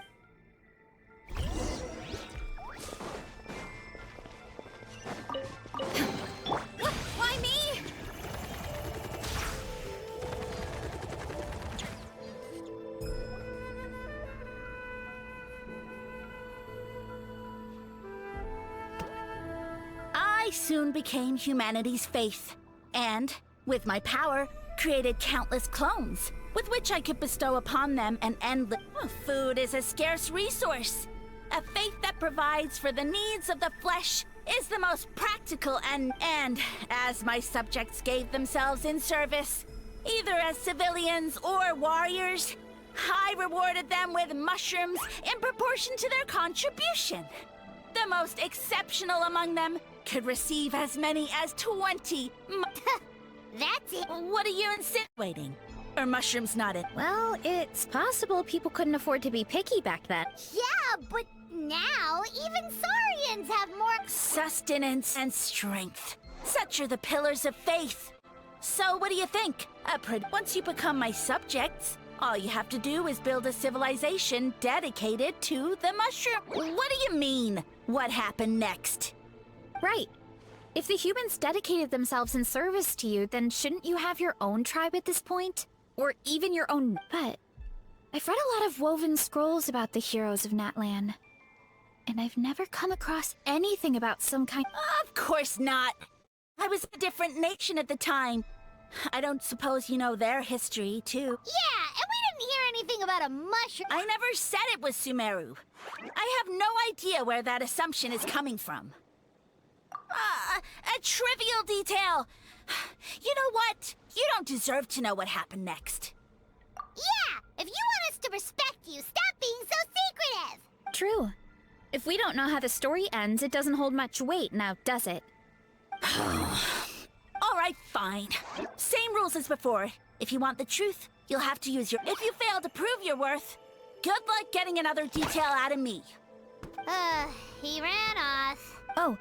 Why me? I soon became humanity's faith, and, with my power, created countless clones, with which I could bestow upon them an endless... Food is a scarce resource. A faith that provides for the needs of the flesh is the most practical and as my subjects gave themselves in service, either as civilians or warriors, I rewarded them with mushrooms in proportion to their contribution. The most exceptional among them could receive as many as 20 That's it. What are you insinuating? Are mushrooms not it? Well, it's possible people couldn't afford to be picky back then. Yeah, but now even Saurians have more... Sustenance and strength. Such are the pillars of faith. So what do you think? Once you become my subjects, all you have to do is build a civilization dedicated to the mushroom. What do you mean? What happened next? Right. If the humans dedicated themselves in service to you, then shouldn't you have your own tribe at this point? Or even your own... But I've read a lot of woven scrolls about the heroes of Natlan. And I've never come across anything about some kind... Of course not. I was a different nation at the time. I don't suppose you know their history, too. Yeah, and we didn't hear anything about a mushroom. I never said it was Sumeru. I have no idea where that assumption is coming from. A trivial detail. You know what? You don't deserve to know what happened next. Yeah, if you want us to respect you, stop being so secretive. True. If we don't know how the story ends, it doesn't hold much weight now, does it? All right, fine. Same rules as before. If you want the truth, you'll have to use your... If you fail to prove your worth, good luck getting another detail out of me. He ran off. Oh.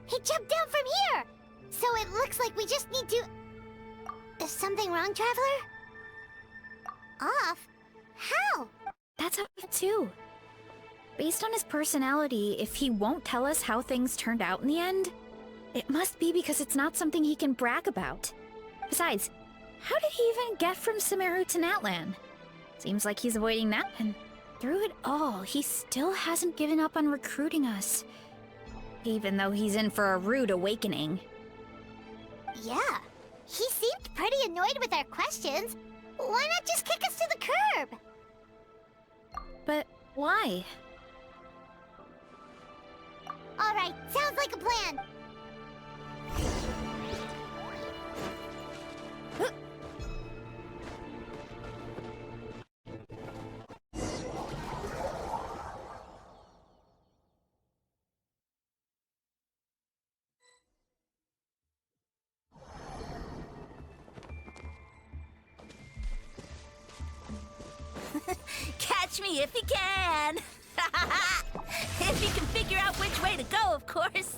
He jumped down from here! So it looks like we just need to... Is something wrong, Traveler? Off? How? That's how I feel too. Based on his personality, if he won't tell us how things turned out in the end, it must be because it's not something he can brag about. Besides, how did he even get from Sumeru to Natlan? Seems like he's avoiding that, and through it all, he still hasn't given up on recruiting us. Even though he's in for a rude awakening. Yeah. He seemed pretty annoyed with our questions. Why not just kick us to the curb? But why? Alright, sounds like a plan. Catch me if you can! If you can figure out which way to go, of course.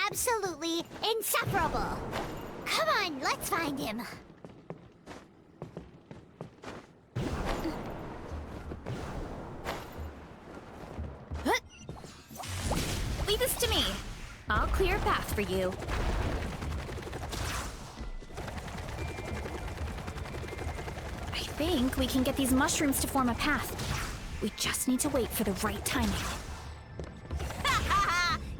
Absolutely insufferable. Come on, let's find him. Leave this to me. I'll clear a path for you. I think we can get these mushrooms to form a path. We just need to wait for the right timing.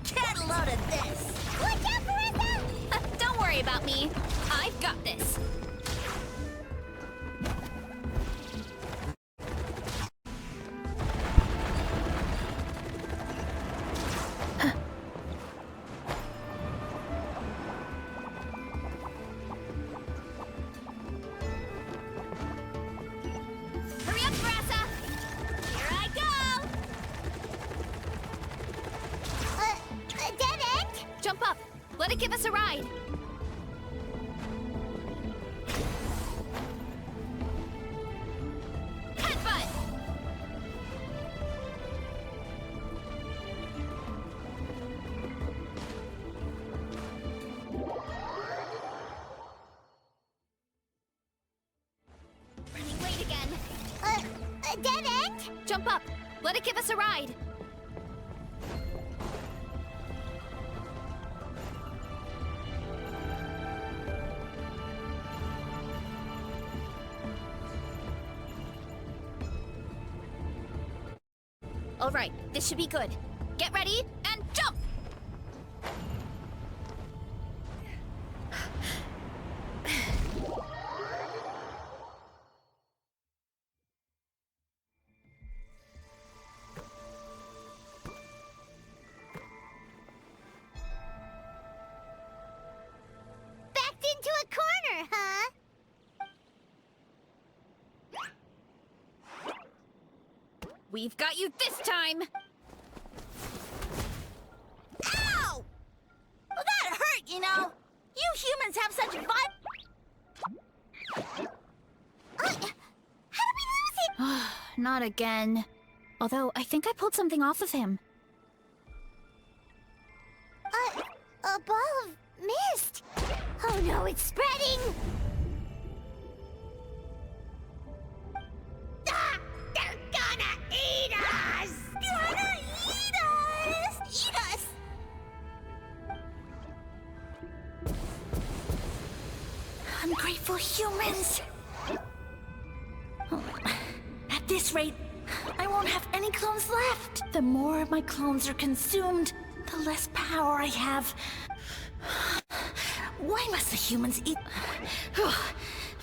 Get a load of this! Watch out, Varesa! Don't worry about me. I've got this. Hurry up, Varesa! Here I go! A dead end? Jump up. Let it give us a ride. Headbutt! Running late again. A dead end? Jump up. Let it give us a ride. All right, this should be good. Get ready and jump! Backed into a corner, huh? We've got you this time! Ow! Well, that hurt, you know. You humans have such vibe. How did we lose him? Not again. Although, I think I pulled something off of him. A ball of mist. Oh no, it's spreading! Ah, they're gonna eat us! Gonna eat us! Eat us! Ungrateful humans! At this rate, I won't have any clones left. The more my clones are consumed, the less power I have. Why must the humans eat?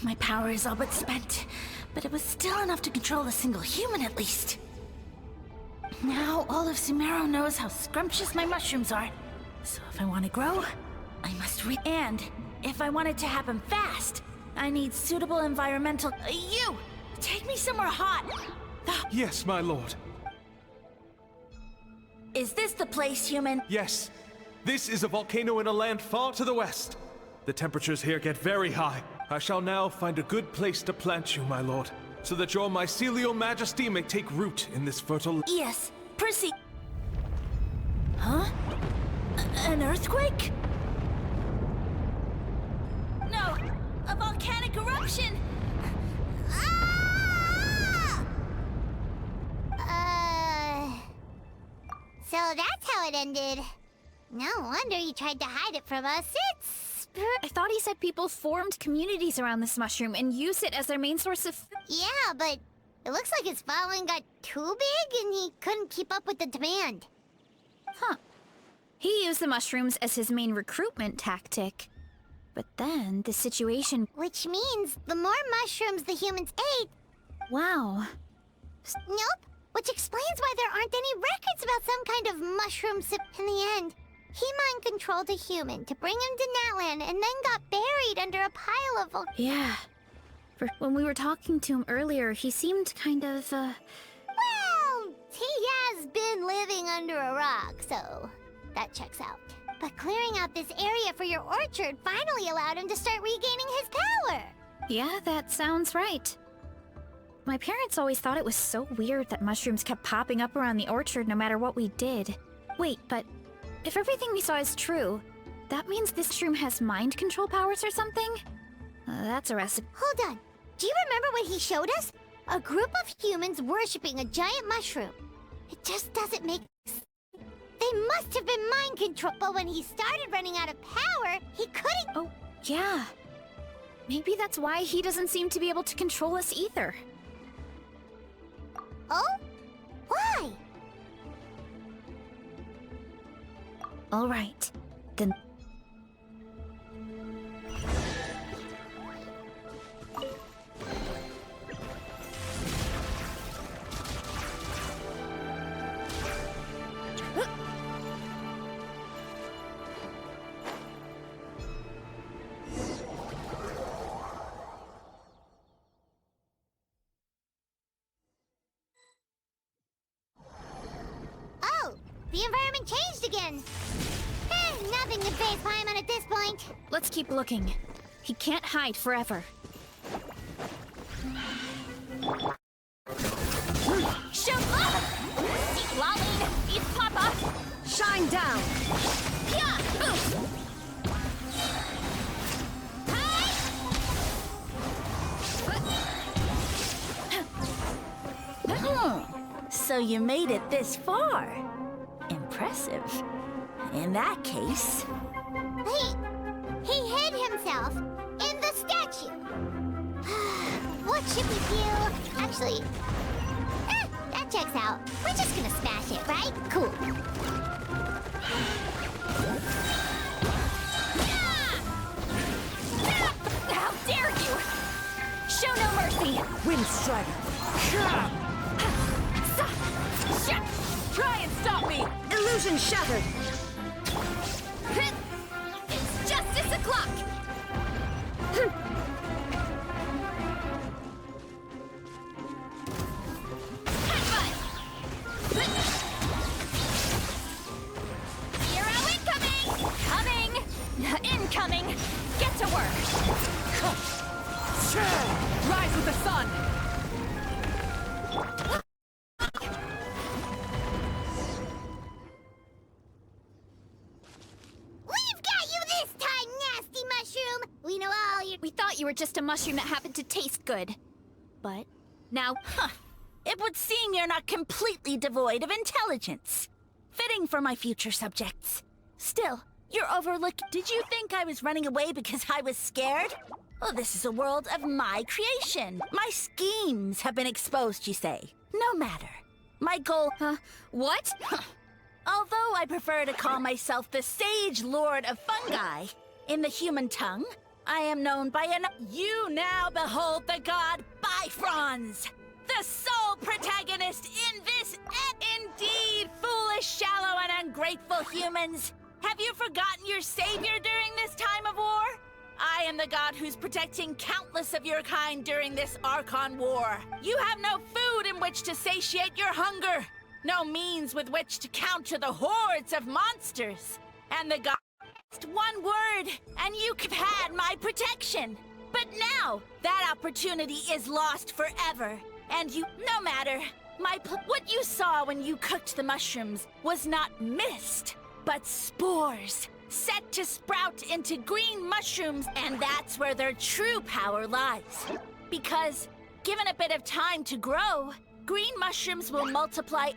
My power is all but spent, but it was still enough to control a single human at least. Now all of Sumeru knows how scrumptious my mushrooms are. So if I want to grow, I must And if I want it to happen fast, I need suitable environmental... You! Take me somewhere hot. Yes, my lord. Is this the place, human? Yes. This is a volcano in a land far to the west. The temperatures here get very high. I shall now find a good place to plant you, my lord, so that your mycelial majesty may take root in this fertile... Yes, proceed. Huh? An earthquake? No, a volcanic eruption! So that's how it ended. No wonder he tried to hide it from us. I thought he said people formed communities around this mushroom and used it as their main source of... Yeah, but it looks like his following got too big and he couldn't keep up with the demand. Huh. He used the mushrooms as his main recruitment tactic. But then the situation... Which means the more mushrooms the humans ate... Wow. Nope. Which explains why there aren't any records about some kind of mushroom sip. In the end, he mind-controlled a human to bring him to Natlan and then got buried under a pile of... Yeah. When we were talking to him earlier, he seemed kind of, Well, he has been living under a rock, so that checks out. But clearing out this area for your orchard finally allowed him to start regaining his power. Yeah, that sounds right. My parents always thought it was so weird that mushrooms kept popping up around the orchard no matter what we did. Wait, but if everything we saw is true, that means this mushroom has mind control powers or something? That's a recipe. Hold on. Do you remember what he showed us? A group of humans worshipping a giant mushroom. It just doesn't make sense. They must have been mind controlled, but when he started running out of power, he couldn't... Oh, yeah. Maybe that's why he doesn't seem to be able to control us either. Oh? Why? All right, then... The environment changed again. Nothing to face Paimon at this point. Let's keep looking. He can't hide forever. Shoot! Eat Lolly! Eat Papa! Shine down! Yeah! So you made it this far. Impressive. In that case... He hid himself in the statue. What should we do? Actually, that checks out. We're just gonna smash it, right? Cool. How dare you! Show no mercy! Wind Strider! Try and stop me! Illusion shattered! It's justice o'clock! Hero incoming! Coming! Incoming! Get to work! Rise with the sun! We thought you were just a mushroom that happened to taste good. But now... Huh. It would seem you're not completely devoid of intelligence. Fitting for my future subjects. Still, you're overlooking... Did you think I was running away because I was scared? Oh, this is a world of my creation. My schemes have been exposed, you say. No matter. My goal... What? Although I prefer to call myself the Sage Lord of Fungi, in the human tongue, I am known by an... You now behold the god Bifrons, the sole protagonist in this... Indeed, foolish, shallow, and ungrateful humans. Have you forgotten your savior during this time of war? I am the god who's protecting countless of your kind during this Archon War. You have no food in which to satiate your hunger, no means with which to counter the hordes of monsters. And the god asked one word, and you could have had my protection. But now, that opportunity is lost forever. And no matter, what you saw when you cooked the mushrooms was not mist, but spores, set to sprout into green mushrooms, and that's where their true power lies. Because, given a bit of time to grow, green mushrooms will multiply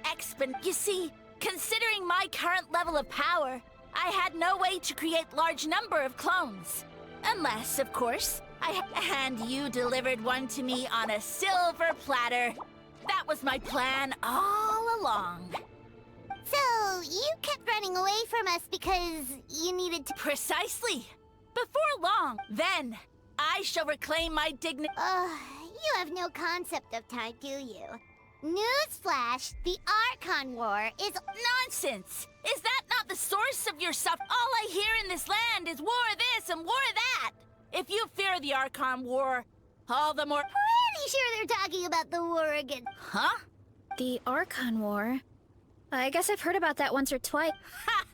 You see, considering my current level of power, I had no way to create large number of clones. Unless, of course, and you delivered one to me on a silver platter. That was my plan all along. So, you kept running away from us because you needed to... Precisely. Before long, then, I shall reclaim my dignity. You have no concept of time, do you? Newsflash, the Archon War is... Nonsense! Is that not the source of your stuff? All I hear in this land is war this and war that! If you fear the Archon War, all the more... Pretty sure they're talking about the war again. Huh? The Archon War? I guess I've heard about that once or twice. Ha!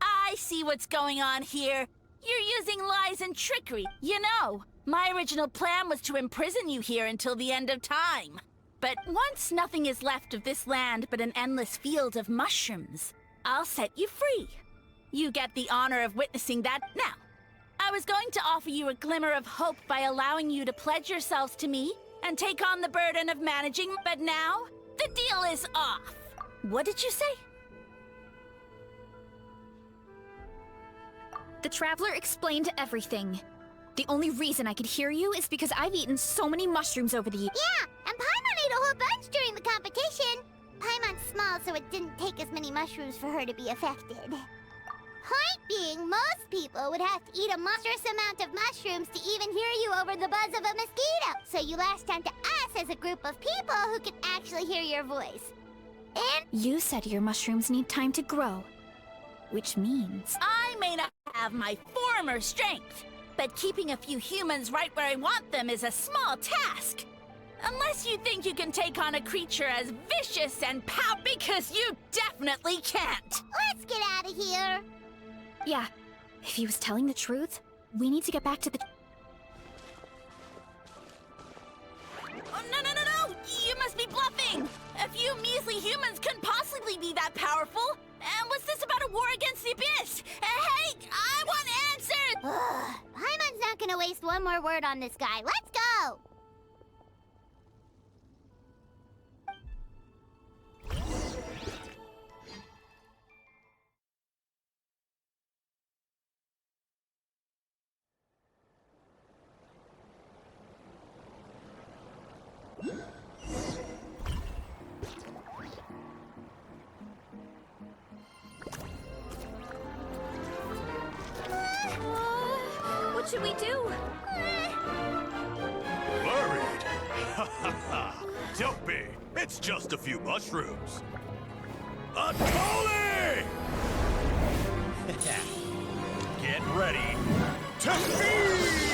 I see what's going on here. You're using lies and trickery. You know, my original plan was to imprison you here until the end of time. But once nothing is left of this land but an endless field of mushrooms, I'll set you free. You get the honor of witnessing that now. I was going to offer you a glimmer of hope by allowing you to pledge yourselves to me and take on the burden of managing, but now the deal is off. What did you say? The Traveler explained everything. The only reason I could hear you is because I've eaten so many mushrooms over the years. Yeah, and Paimon ate a whole bunch during the competition. Paimon's small, so it didn't take as many mushrooms for her to be affected. Point being, most people would have to eat a monstrous amount of mushrooms to even hear you over the buzz of a mosquito. So you latched onto us as a group of people who could actually hear your voice. And you said your mushrooms need time to grow, which means... I may not have my former strength, but keeping a few humans right where I want them is a small task. Unless you think you can take on a creature as vicious and because you definitely can't. Let's get out of here. Yeah, if he was telling the truth, we need to get back to the... Oh, no! You must be bluffing! A few measly humans couldn't possibly be that powerful. And what's this about a war against the Abyss? Hey, I want answers! Paimon's not gonna waste one more word on this guy. Let's go! What should we do? Worried? Ha ha ha! Don't be! It's just a few mushrooms. Unholy! Get ready to feast!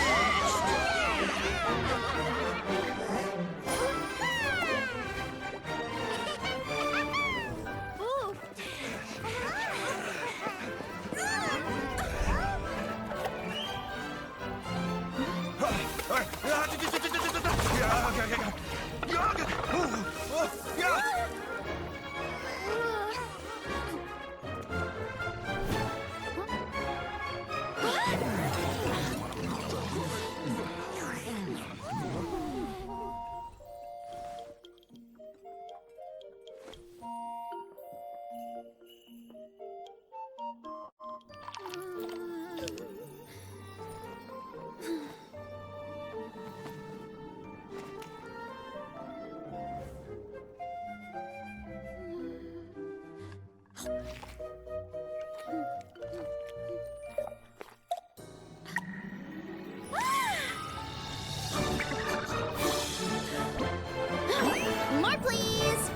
More, please!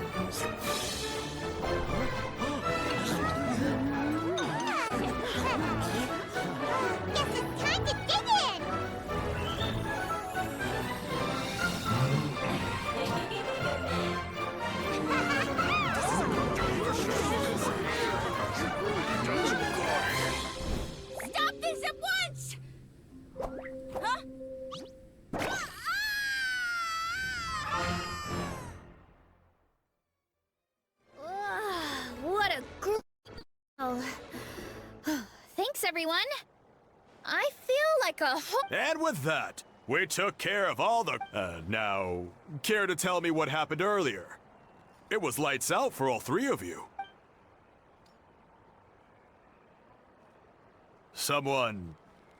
Guess it's time to dig in! I feel like a whole... And with that, we took care of all the... now, care to tell me what happened earlier? It was lights out for all three of you. Someone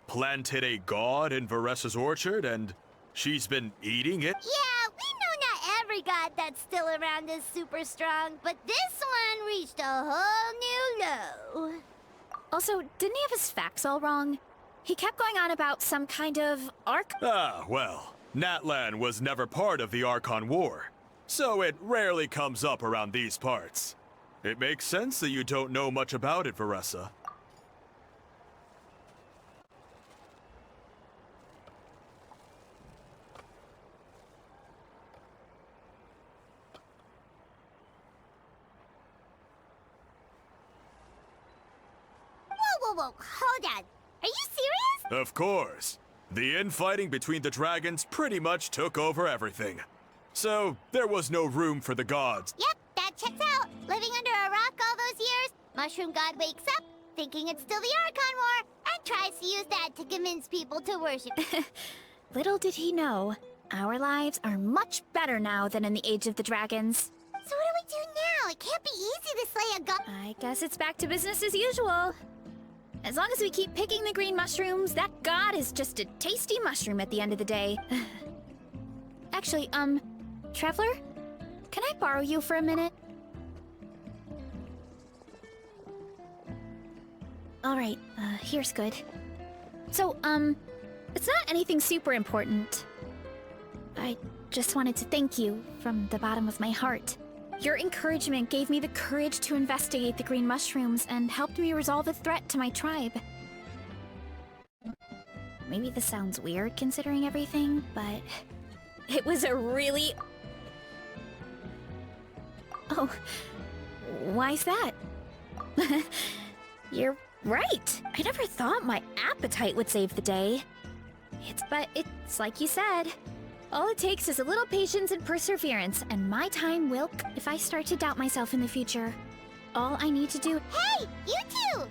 planted a god in Varesa's orchard, and she's been eating it? Yeah, we know not every god that's still around is super strong, but this one reached a whole new low. Also, didn't he have his facts all wrong? He kept going on about some kind of arc... Ah, well, Natlan was never part of the Archon War, so it rarely comes up around these parts. It makes sense that you don't know much about it, Varesa. Whoa, hold on. Are you serious? Of course. The infighting between the dragons pretty much took over everything. So, there was no room for the gods. Yep, that checks out. Living under a rock all those years, Mushroom God wakes up, thinking it's still the Archon War, and tries to use that to convince people to worship. Little did he know, our lives are much better now than in the Age of the Dragons. So what do we do now? It can't be easy to slay a god. I guess it's back to business as usual. As long as we keep picking the green mushrooms, that god is just a tasty mushroom at the end of the day. Actually, Traveler? Can I borrow you for a minute? Alright, here's good. So, it's not anything super important. I just wanted to thank you from the bottom of my heart. Your encouragement gave me the courage to investigate the green mushrooms and helped me resolve a threat to my tribe. Maybe this sounds weird considering everything, but it was a really... Oh, why's that? You're right. I never thought my appetite would save the day. But it's like you said. All it takes is a little patience and perseverance, and my time will if I start to doubt myself in the future. All I need to do... Hey, you two!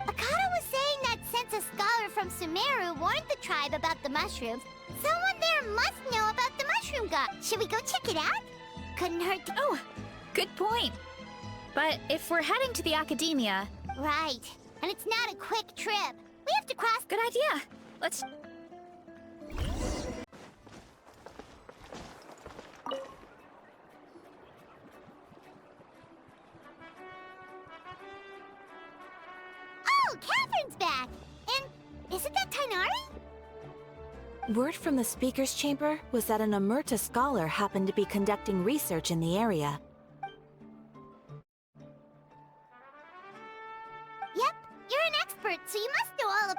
Akata was saying that since a scholar from Sumeru warned the tribe about the mushrooms, someone there must know about the mushroom god. Should we go check it out? Couldn't hurt to... Oh, good point. But if we're heading to the academia... Right. And it's not a quick trip. We have to cross... Good idea. Let's... Oh, Catherine's back! And isn't that Tainari? Word from the speaker's chamber was that an Omerta scholar happened to be conducting research in the area. Yep, you're an expert, so you must know all of...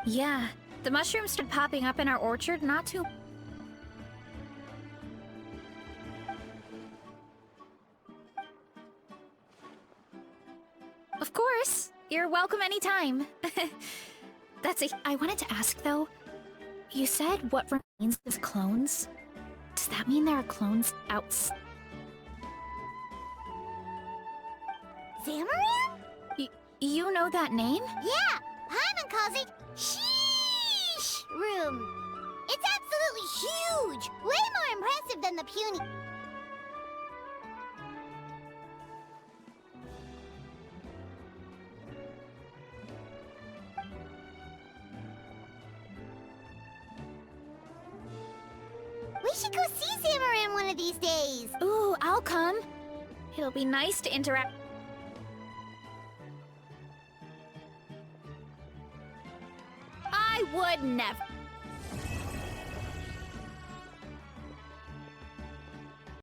Yeah, the mushrooms started popping up in our orchard not too... Of course! You're welcome anytime. That's it. I wanted to ask, though. You said what remains is clones? Does that mean there are clones outside? Zamaran? You know that name? Yeah, Paimon calls it Sheesh Room. It's absolutely huge! Way more impressive than the puny... We should go see Zamaran one of these days! Ooh, I'll come. It'll be nice to interact... I would never...